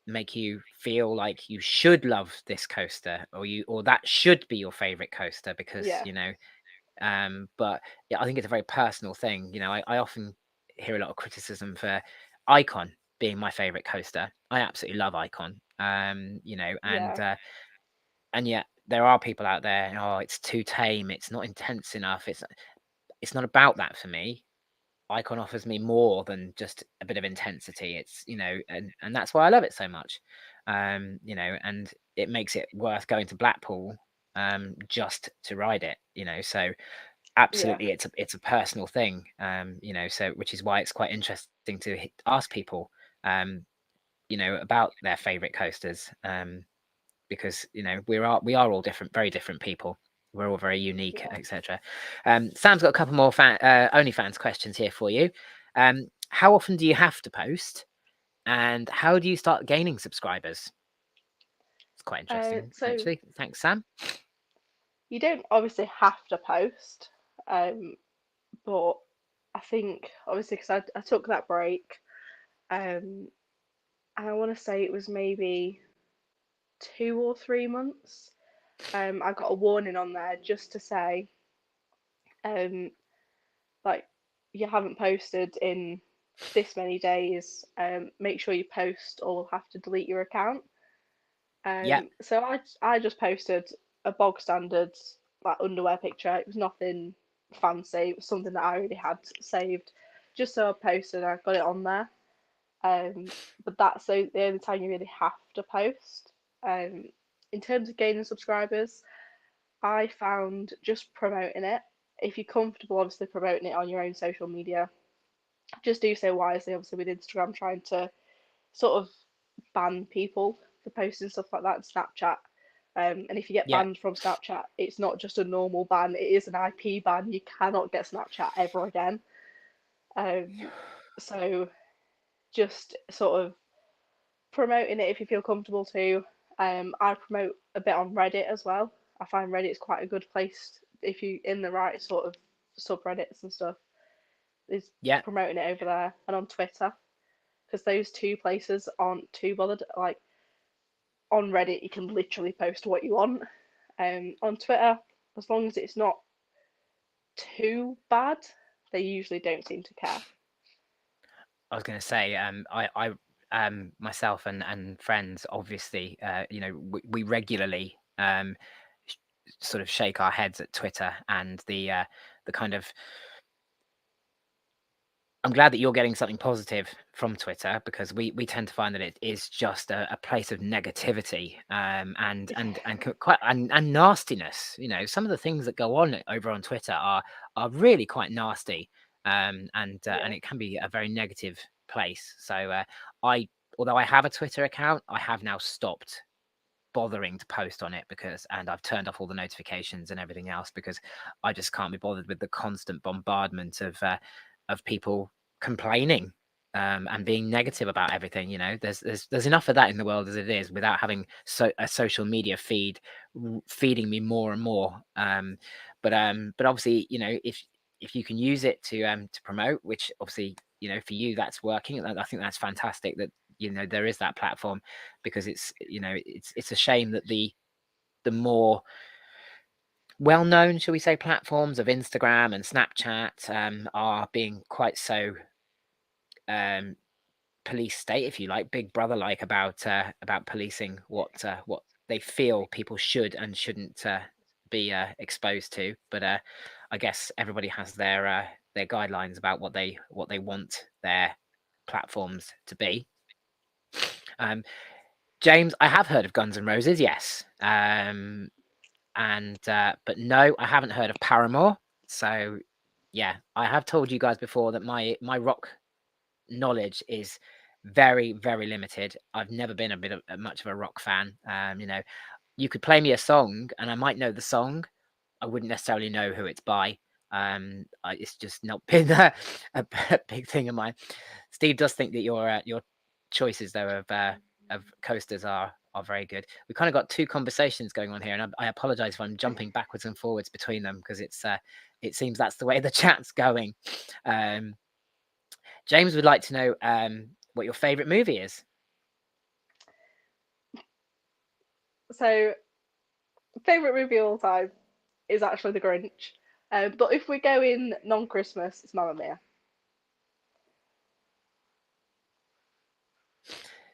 make you feel like you should love this coaster, or that should be your favorite coaster, because yeah, but yeah, I think it's a very personal thing. I often hear a lot of criticism for Icon being my favorite coaster. I absolutely love Icon. yeah, And yet there are people out there, oh, it's too tame, it's not intense enough. It's not about that for me. Icon offers me more than just a bit of intensity. It's and that's why I love it so much. And it makes it worth going to Blackpool just to ride it. So yeah, absolutely, it's a personal thing. So which is why it's quite interesting to ask people about their favorite coasters. Because we are all different, very different people. We're all very unique, yeah. etc. Sam's got a couple more OnlyFans questions here for you. How often do you have to post, and how do you start gaining subscribers? It's quite interesting, So actually. Thanks, Sam. you don't obviously have to post, but I think obviously because I took that break, and I want to say it was maybe 2 or 3 months. I got a warning on there just to say, um, like, you haven't posted in this many days. Make sure you post, or we'll have to delete your account. Yeah, So I just posted a bog standard like underwear picture. It was nothing fancy. It was something that I already had saved, just so I posted. I got it on there. Um, but that's the only time you really have to post. Um, in terms of gaining subscribers, I found just promoting it. If you're comfortable, obviously promoting it on your own social media, just do so wisely. Obviously, with Instagram trying to sort of ban people for posting stuff like that in Snapchat. And if you get yeah. banned from Snapchat, it's not just a normal ban; it is an IP ban. You cannot get Snapchat ever again. Um, so just sort of promoting it if you feel comfortable to. I promote a bit on Reddit as well. I find Reddit's quite a good place if you in the right sort of subreddits and stuff. Is Yeah, promoting it over there and on Twitter, because those two places aren't too bothered. Like on Reddit, you can literally post what you want. On Twitter, as long as it's not too bad, they usually don't seem to care. I was going to say, myself and friends, obviously, we regularly sh- sort of shake our heads at Twitter and the kind of. I'm glad that you're getting something positive from Twitter, because we tend to find that it is just a place of negativity, and quite and nastiness. Some of the things that go on over on Twitter are really quite nasty, and Yeah, it can be a very negative place. So I, although I have a Twitter account, I have now stopped bothering to post on it, and I've turned off all the notifications and everything else, because I just can't be bothered with the constant bombardment of people complaining, and being negative about everything. There's enough of that in the world as it is, without having a social media feed feeding me more and more. But obviously, if you can use it to promote, which obviously, for you that's working, I think that's fantastic that there is that platform, because it's a shame that the more well-known, shall we say, platforms of Instagram and Snapchat are being quite so police state, if you like, big brother like about policing what they feel people should and shouldn't be exposed to. But I guess everybody has their guidelines about what they want their platforms to be. James, I have heard of Guns N' Roses, yes. But no, I haven't heard of Paramore. So yeah, I have told you guys before that my rock knowledge is very, very limited. I've never been much of a rock fan. You could play me a song and I might know the song. I wouldn't necessarily know who it's by. It's just not been a big thing of mine. Steve does think that your choices though of coasters are very good. We've kind of got two conversations going on here, and I apologize if I'm jumping backwards and forwards between them because it seems that's the way the chat's going. James would like to know what your favorite movie is. So, favorite movie of all time is actually The Grinch. But if we're going non-Christmas, it's Mamma Mia.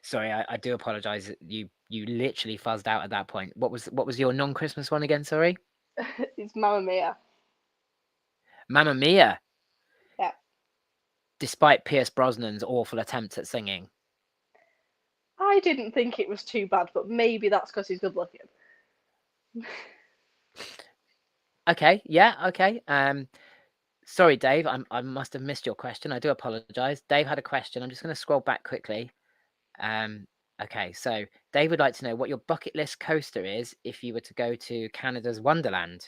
Sorry, I do apologize. You literally fuzzed out at that point. What was your non-Christmas one again? Sorry. It's Mamma Mia. Mamma Mia. Yeah. Despite Pierce Brosnan's awful attempt at singing. I didn't think it was too bad, but maybe that's because he's good looking. Okay. Yeah. Okay. Sorry, Dave. I must have missed your question. I do apologize. Dave had a question. I'm just going to scroll back quickly. Okay. So Dave would like to know what your bucket list coaster is if you were to go to Canada's Wonderland.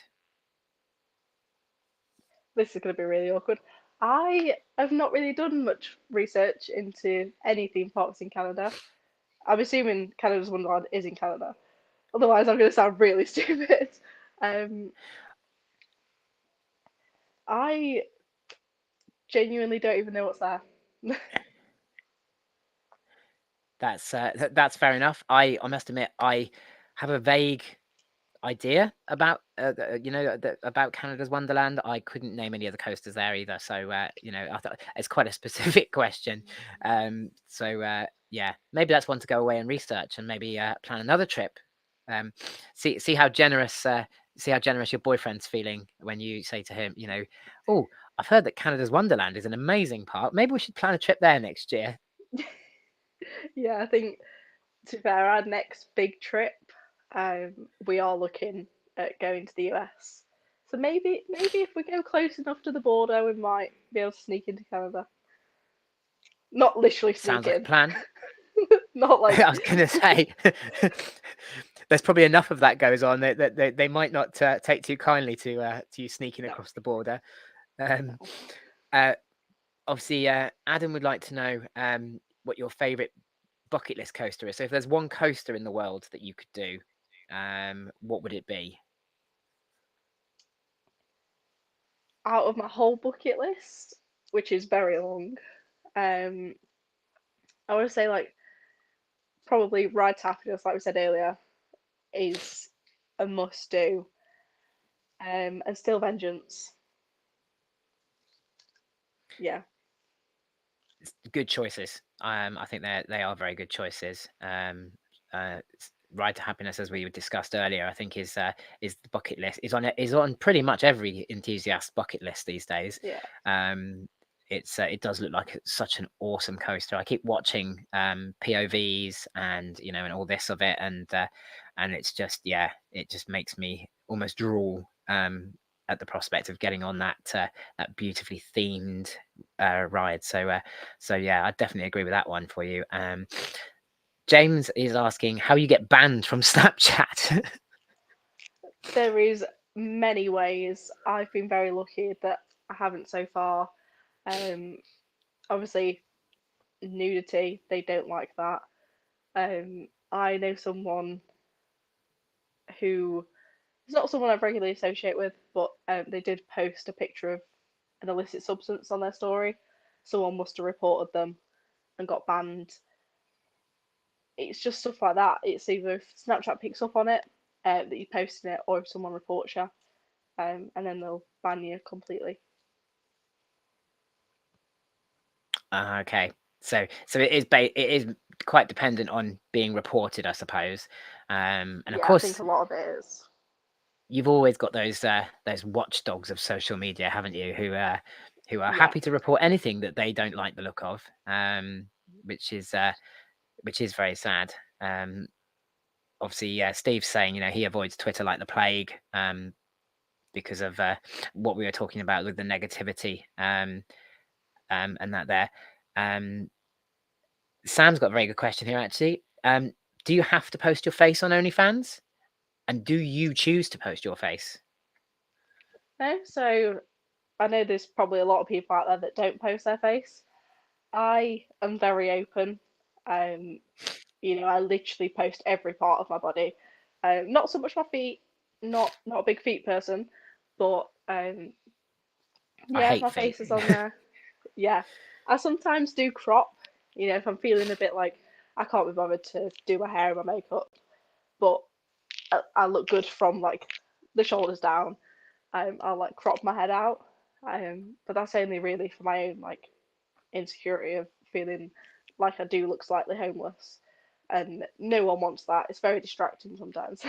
This is going to be really awkward. I have not really done much research into any theme parks in Canada. I'm assuming Canada's Wonderland is in Canada. Otherwise, I'm going to sound really stupid. I genuinely don't even know what's there. That's fair enough. I must admit I have a vague idea about about Canada's Wonderland. I couldn't name any of the coasters there either, so I thought it's quite a specific question. Yeah, maybe that's one to go away and research and maybe plan another trip. See how generous your boyfriend's feeling when you say to him, oh, I've heard that Canada's Wonderland is an amazing park. Maybe we should plan a trip there next year. Yeah, I think, to be fair, our next big trip, we are looking at going to the US. So maybe if we go close enough to the border, we might be able to sneak into Canada. Not literally sneak Sounds like in. a plan. Not like I was going to say, there's probably enough of that goes on that they might not take too kindly to you sneaking across the border. Obviously, Adam would like to know what your favourite bucket list coaster is. So if there's one coaster in the world that you could do, what would it be? out of my whole bucket list, which is very long, I want to say like probably Ride to Happiness, like we said earlier, is a must do. And Still Vengeance. Yeah. Good choices. I think they are very good choices. Ride to Happiness, as we discussed earlier, I think is the bucket list is on pretty much every enthusiast bucket list these days. Yeah. It does look like such an awesome coaster. I keep watching POVs and and all this of it, and it's just it just makes me almost drool at the prospect of getting on that beautifully themed ride. So yeah, I definitely agree with that one for you. James is asking how you get banned from Snapchat. There is many ways. I've been very lucky that I haven't so far. Obviously, nudity, they don't like that. I know someone who is not someone I regularly associate with, but they did post a picture of an illicit substance on their story. Someone must have reported them and got banned. It's just stuff like that. It's either if Snapchat picks up on it, that you posted it, or if someone reports you, and then they'll ban you completely. Okay, so it is quite dependent on being reported, I suppose. And of Yeah, I think course, a lot of it is. you've always got those watchdogs of social media, haven't you? Who are Yeah, happy to report anything that they don't like the look of, which is very sad. Obviously, yeah, Steve's saying, he avoids Twitter like the plague, because of what we were talking about with the negativity, and that there. Sam's got a very good question here, actually. Do you have to post your face on OnlyFans? And do you choose to post your face? no. So I know there's probably a lot of people out there that don't post their face. I am very open. Um, I literally post every part of my body. Not so much my feet. Not a big feet person, but I yeah, hate my feet. face is on there. Yeah, I sometimes do crop. If I'm feeling a bit like I can't be bothered to do my hair and my makeup, but I look good from like the shoulders down. I'll like crop my head out. But that's only really for my own like insecurity of feeling like I do look slightly homeless, and no one wants that. It's very distracting sometimes.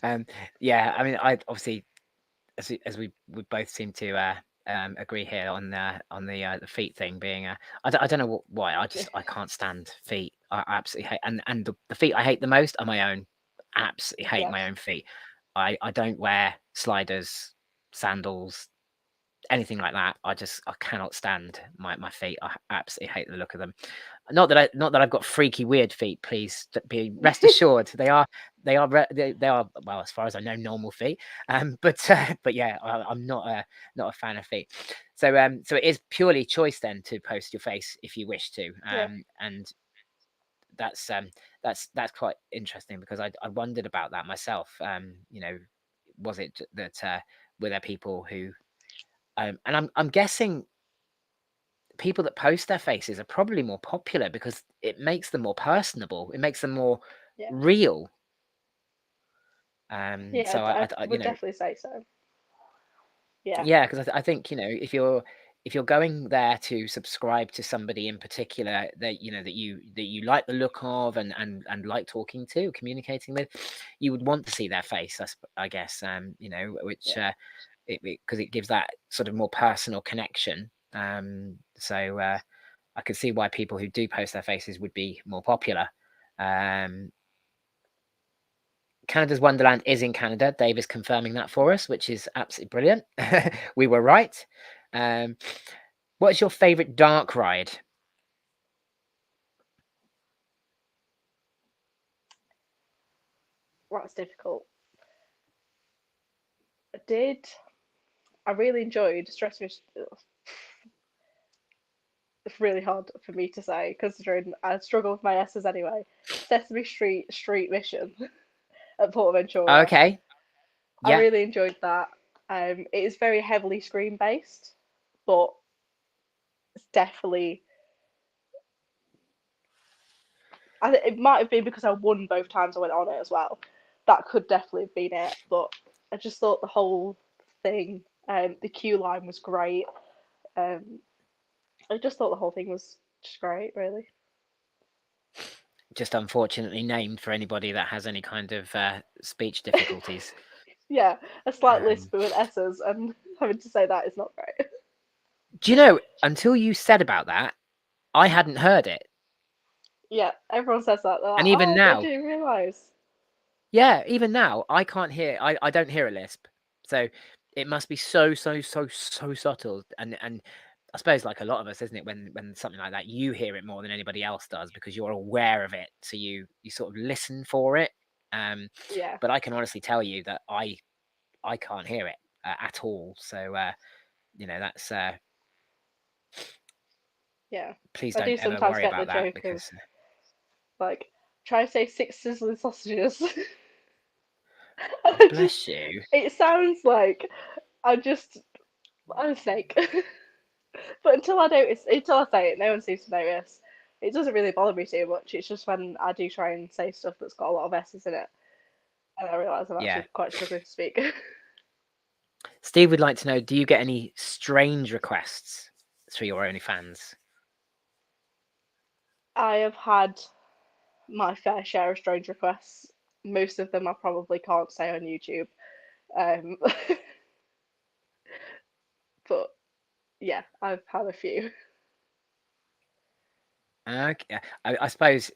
um, yeah, I mean, I obviously, as we both seem to agree here on the feet thing being I don't know why I can't stand feet. I absolutely hate, and the feet I hate the most are my own. Absolutely hate Yeah, my own feet. I don't wear sliders, sandals, anything like that. I cannot stand my feet. I absolutely hate the look of them. Not that I've got freaky weird feet. Please be rest assured they are, well, as far as I know, normal feet. But yeah, I'm not a fan of feet. So it is purely choice then to post your face if you wish to. yeah, And that's that's quite interesting because I wondered about that myself. Was it that were there people who and I'm guessing people that post their faces are probably more popular because it makes them more personable. It makes them more yeah, real. yeah. So I would definitely say so. Yeah, yeah, because I think if you're going there to subscribe to somebody in particular that that you like the look of and like talking to, communicating with, you would want to see their face. I guess which yeah, because it gives that sort of more personal connection. So I could see why people who do post their faces would be more popular. Um, Canada's Wonderland is in Canada. Dave is confirming that for us, which is absolutely brilliant. We were right. Um, what's your favourite dark ride? well, that's difficult. I did. I really enjoyed Stress Mission. It's really hard for me to say considering I struggle with my S's anyway. Sesame Street Mission at Portaventura. Okay, I yeah, really enjoyed that. It is very heavily screen based, but it's definitely. It might have been because I won both times I went on it as well. That could definitely have been it. But I just thought the whole thing, the queue line was great. Um, I just thought the whole thing was just great, really. just unfortunately named for anybody that has any kind of speech difficulties. Yeah, a slight Um, lisp with S's, and having to say that is not great. do you know, until you said about that, I hadn't heard it. Yeah, everyone says that. They're like, And even oh, I now, didn't realise. yeah, even now, I can't hear. I don't hear a lisp. So it must be so subtle. And I suppose like a lot of us, isn't it? When something like that, you hear it more than anybody else does because you're aware of it. So you sort of listen for it. Um, Yeah, but I can honestly tell you that I can't hear it at all. So that's yeah. please I don't do ever sometimes worry get the about that joke of because like, try to say six sizzling sausages. oh, bless you. It sounds like I'm a snake. But until I say it, no one seems to notice. it doesn't really bother me too much. It's just when I do try and say stuff that's got a lot of S's in it, and I realise I'm Yeah. actually quite struggling to speak. Steve would like to know, do you get any strange requests through your OnlyFans? I have had my fair share of strange requests. Most of them I probably can't say on YouTube. Um, but yeah, I've had a few. Okay, I suppose.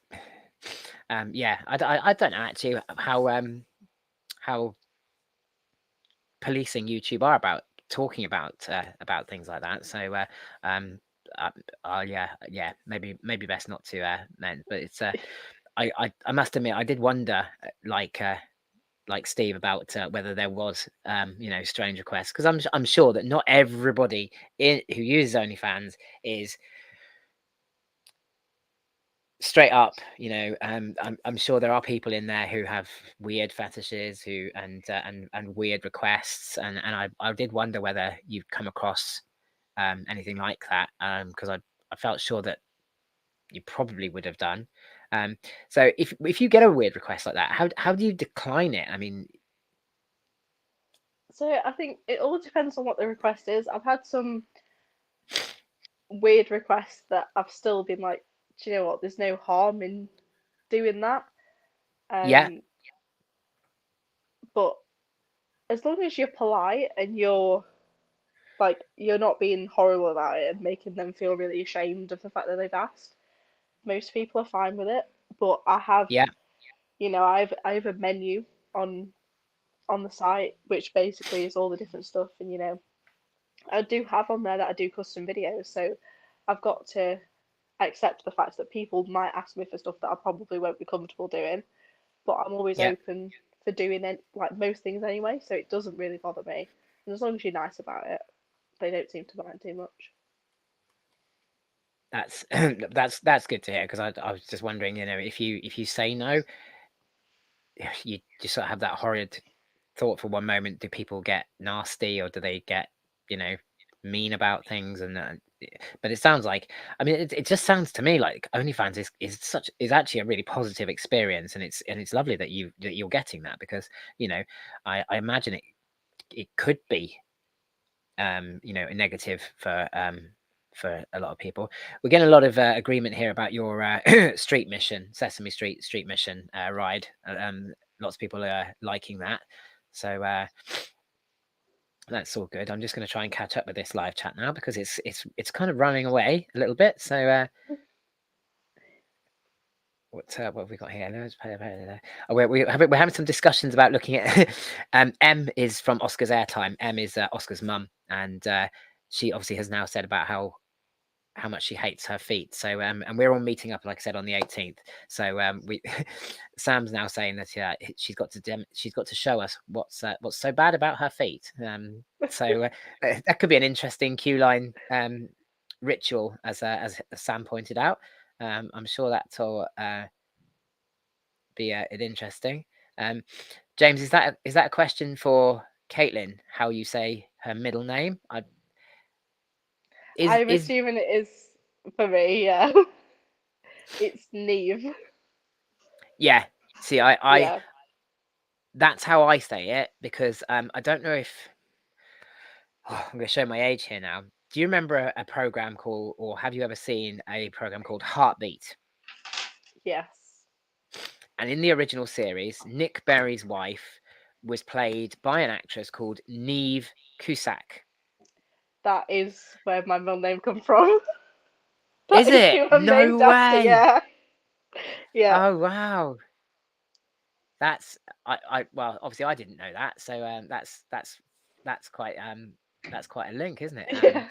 Yeah, I don't know actually how policing YouTube are about talking about things like that. So um yeah, maybe best not to men. But it's I must admit I did wonder like Steve about whether there was strange requests, because I'm sure that not everybody who uses OnlyFans is straight up, I'm sure there are people in there who have weird fetishes and weird requests, and I did wonder whether you've come across anything like that, because I felt sure that you probably would have done. So if you get a weird request like that, how do you decline it? I mean, So I think it all depends on what the request is. I've had some weird requests that I've still been like, do you know what? There's no harm in doing that. yeah, But as long as you're polite and you're not being horrible about it and making them feel really ashamed of the fact that they've asked, most people are fine with it. But I have, yeah, I have a menu on on the site which basically is all the different stuff, and I do have on there that I do custom videos, so I've got to accept the fact that people might ask me for stuff that I probably won't be comfortable doing, but I'm always yeah. open for doing it, like most things anyway, so it doesn't really bother me. And as long as you're nice about it, they don't seem to mind too much. That's that's good to hear, because I was just wondering, if you say no, you just sort of have that horrid thought for one moment: do people get nasty, or do they get you know mean about things? And but it sounds like, I mean, it just sounds to me like OnlyFans is actually a really positive experience, and it's lovely that you're getting that, because I imagine it could be a negative for a lot of people. We're getting a lot of agreement here about your street mission, Sesame Street mission ride. Lots of people are liking that, so that's all good. I'm just going to try and catch up with this live chat now, because it's kind of running away a little bit. So what have we got here? Oh, we're having some discussions about looking at. M is from Oscar's Airtime. M is Oscar's mum, and she obviously has now said about how much she hates her feet. So and we're all meeting up, like I said, on the 18th. So we Sam's now saying that she's got to show us what's so bad about her feet. So that could be an interesting Q line ritual, as Sam pointed out. I'm sure that'll be interesting. James, is that a question for Caitlin? How you say her middle name? I'm Is assuming it is for me, yeah. It's Niamh. Yeah. See, I Yeah. that's how I say it, because I don't know if I'm going to show my age here now. Do you remember a program called, or have you ever seen a program called Heartbeat? Yes. And in the original series, Nick Berry's wife was played by an actress called Niamh Cusack. That is where my middle name comes from. That Is is it? who I'm No named after, way. yeah. Yeah. Oh wow. That's I well, obviously I didn't know that. So that's quite a link, isn't it? Yeah.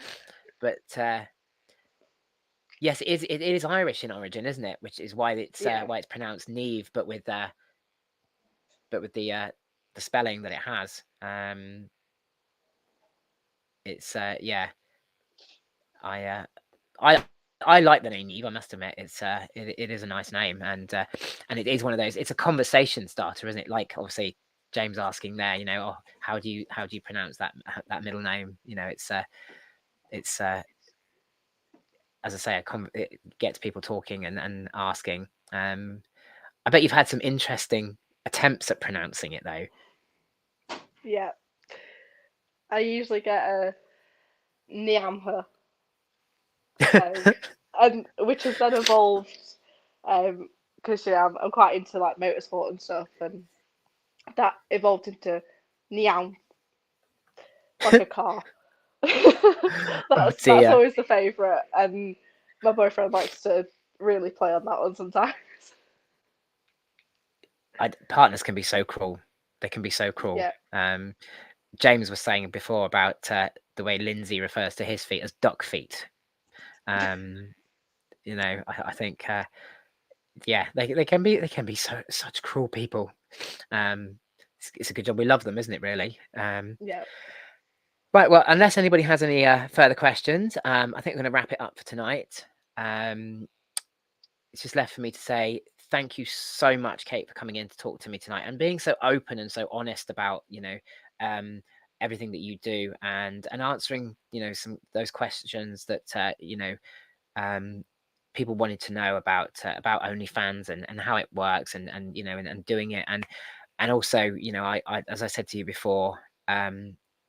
But yes, it is Irish in origin, isn't it? Which is why Yeah. it's pronounced Neve, but with the spelling that it has. It's yeah, I I I like the name Neve. I must admit, it is a nice name, and it is one of those. It's a conversation starter, isn't it? Like obviously James asking there, oh, how do you pronounce that middle name? It's as I say, it gets people talking and asking. I bet you've had some interesting attempts at pronouncing it though. Yeah, I usually get a Niamh, and which has then evolved, because I'm quite into like motorsport and stuff, and that evolved into Niamh, like a car. Oh That's dear. always the favourite, and my boyfriend likes to really play on that one sometimes. Partners can be so cruel. They can be so cruel. Yeah, James was saying before about the way Lindsay refers to his feet as duck feet. I think yeah, they can be such cruel people. It's a good job we love them, isn't it? Really. yeah. Right. Well, unless anybody has any further questions, I think we're going to wrap it up for tonight. It's just left for me to say thank you so much, Cait, for coming in to talk to me tonight and being so open and so honest about um, everything that you do and answering some those questions that um, people wanted to know about OnlyFans and how it works and doing it and also I as I said to you before,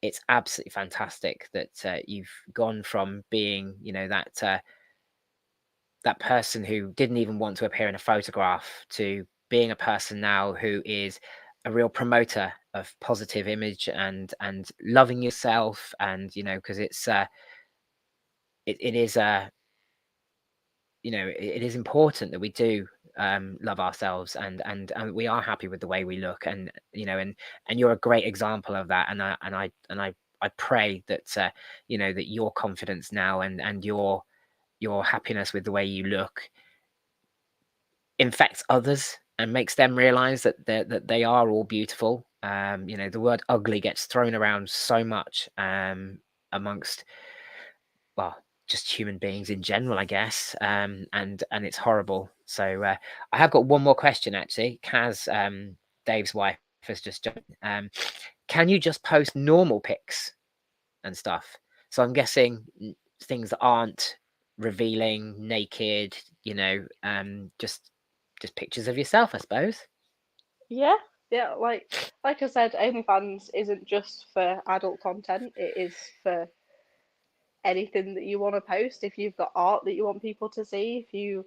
it's absolutely fantastic that you've gone from being that person who didn't even want to appear in a photograph to being a person now who is a real promoter of positive image and loving yourself and because it is it is important that we do love ourselves and we are happy with the way we look and you're a great example of that and I pray that that your confidence now and your happiness with the way you look infects others and makes them realize that they are all beautiful. The word ugly gets thrown around so much amongst well just human beings in general, I guess, and it's horrible. So I have got one more question actually. Kaz, Dave's wife, has just joined. Can you just post normal pics and stuff? So I'm guessing things that aren't revealing, naked, just pictures of yourself, I suppose. Yeah, yeah. Like I said, OnlyFans isn't just for adult content. It is for anything that you want to post. If you've got art that you want people to see, if you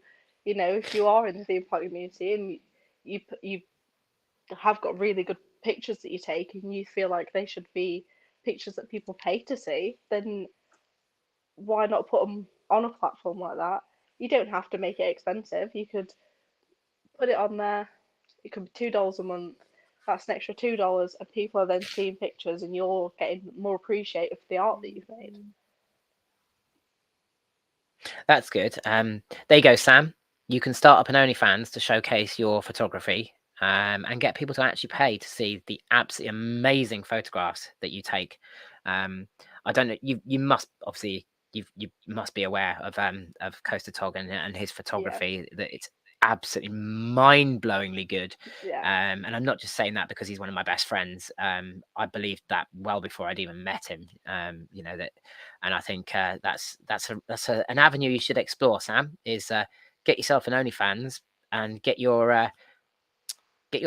are in the theme park community and you have got really good pictures that you take and you feel like they should be pictures that people pay to see, then why not put them on a platform like that? You don't have to make it expensive. You could put it on there. It could be $2 a month. That's an extra $2, and people are then seeing pictures, and you're getting more appreciated for the art that you've made. That's good. There you go, Sam. You can start up an OnlyFans to showcase your photography and get people to actually pay to see the absolutely amazing photographs that you take. I don't know. You must obviously you must be aware of Coaster Tog and his Yeah, photography. That it's absolutely mind-blowingly good. yeah, And I'm not just saying that because he's one of my best friends. I believed that well before I'd even met him. That, and I think an avenue you should explore. Sam is get yourself an OnlyFans and get your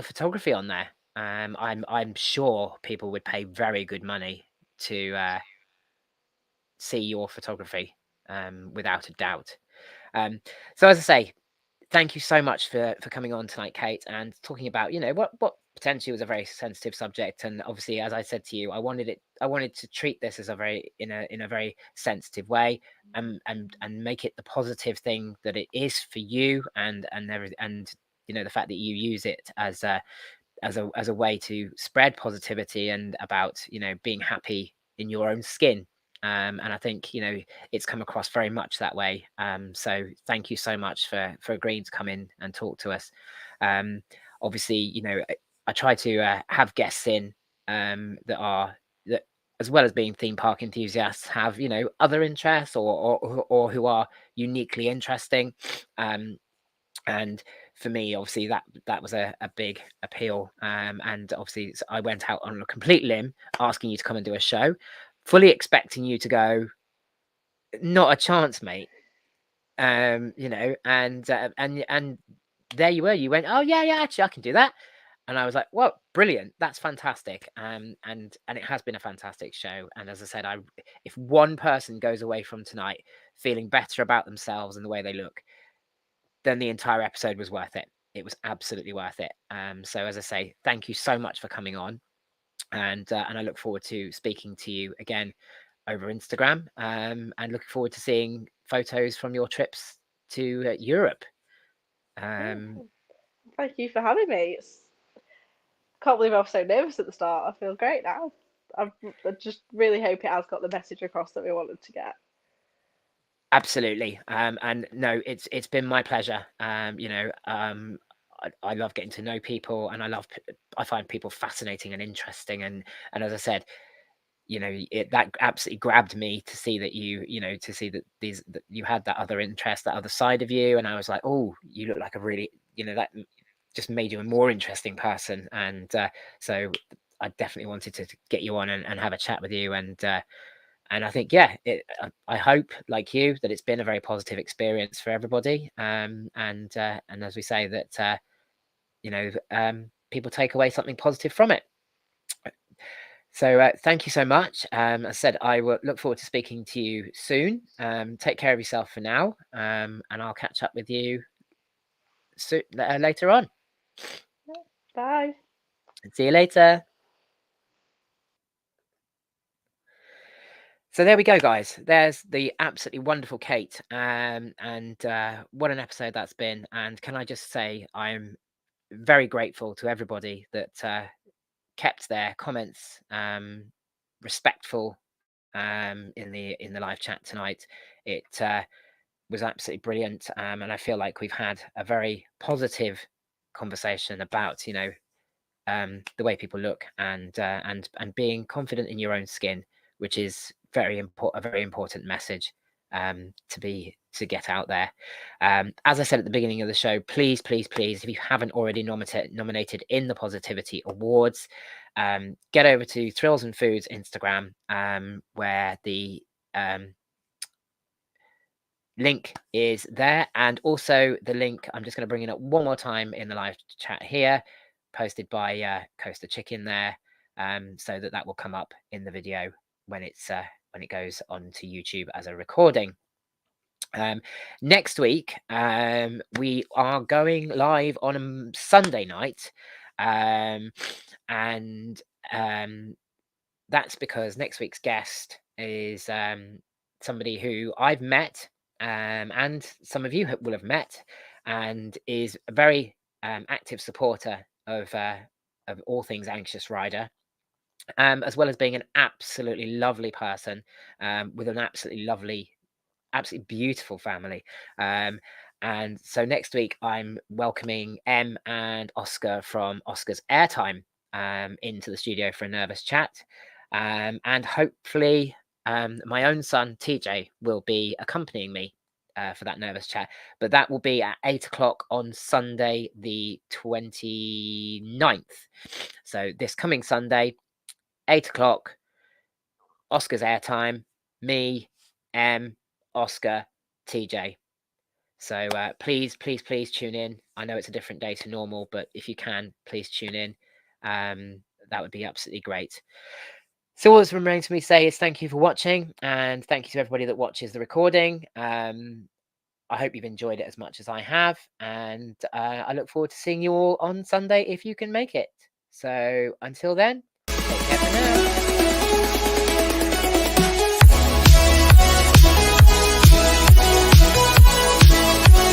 photography on there. I'm sure people would pay very good money to see your photography, without a doubt. So as I say, thank you so much for coming on tonight, Cait, and talking about what potentially was a very sensitive subject. And obviously, as I said to you, I wanted to treat this as a very in a very sensitive way, and make it the positive thing that it is for you, and everything, and the fact that you use it as a way to spread positivity and about being happy in your own skin. And I think it's come across very much that way. So thank you so much for agreeing to come in and talk to us. um, Obviously I try to have guests in that as well as being theme park enthusiasts have other interests or who are uniquely interesting. And for me, obviously, that was a big appeal. And obviously, I went out on a complete limb, asking you to come and do a show, fully expecting you to go, not a chance, mate. You know, and there you were. You went, oh yeah, actually I can do that. And I was like, well, brilliant, that's fantastic. And it has been a fantastic show. And as I said, if one person goes away from tonight feeling better about themselves and the way they look, then the entire episode was worth it. It was absolutely worth it. So as I say, thank you so much for coming on, and I look forward to speaking to you again over Instagram, and looking forward to seeing photos from your trips to Europe. Thank you for having me. Can't believe I was so nervous at the start. I feel great now. I just really hope it has got the message across that we wanted to get. Absolutely. And no, it's been my pleasure. You know, I love getting to know people, and I find people fascinating and interesting. And as I said, you know, that absolutely grabbed me to see that to see that that you had that other interest, that other side of you. And I was like, oh, you look like a really, that just made you a more interesting person. And so I definitely wanted to get you on and have a chat with you. And I think, yeah, I hope, like you, that it's been a very positive experience for everybody. And as we say, that people take away something positive from it. So thank you so much. As I said, I will look forward to speaking to you soon. Take care of yourself for now, and I'll catch up with you later on. Bye. See you later. So there we go, guys. There's the absolutely wonderful Cait, and what an episode that's been. And can I just say, I'm very grateful to everybody that kept their comments respectful in the live chat tonight. It was absolutely brilliant, and I feel like we've had a very positive conversation about the way people look, and being confident in your own skin, which is a very important message to get out there. As I said at the beginning of the show, please, if you haven't already nominated in the Positivity Awards, get over to Thrills and Foods Instagram, where the link is there, and also the link, I'm just going to bring it up one more time in the live chat here, posted by Coaster Chicken there, so that will come up in the video when it goes onto YouTube as a recording. Next week, we are going live on a Sunday night, and that's because next week's guest is somebody who I've met, and some of you will have met, and is a very active supporter of all things Anxious Rider, as well as being an absolutely lovely person, with an absolutely beautiful family. And so next week I'm welcoming Em and Oscar from Oscar's Airtime into the studio for a nervous chat, and hopefully my own son TJ will be accompanying me for that nervous chat, but that will be at 8 o'clock on Sunday the 29th. So this coming Sunday, 8 o'clock, Oscar's Airtime, me, Em, Oscar, TJ. So please tune in. I know it's a different day to normal, but if you can, please tune in. That would be absolutely great. So all that's remains for me to say is thank you for watching, and thank you to everybody that watches the recording. I hope you've enjoyed it as much as I have, and I look forward to seeing you all on Sunday if you can make it. So until then, take care for now.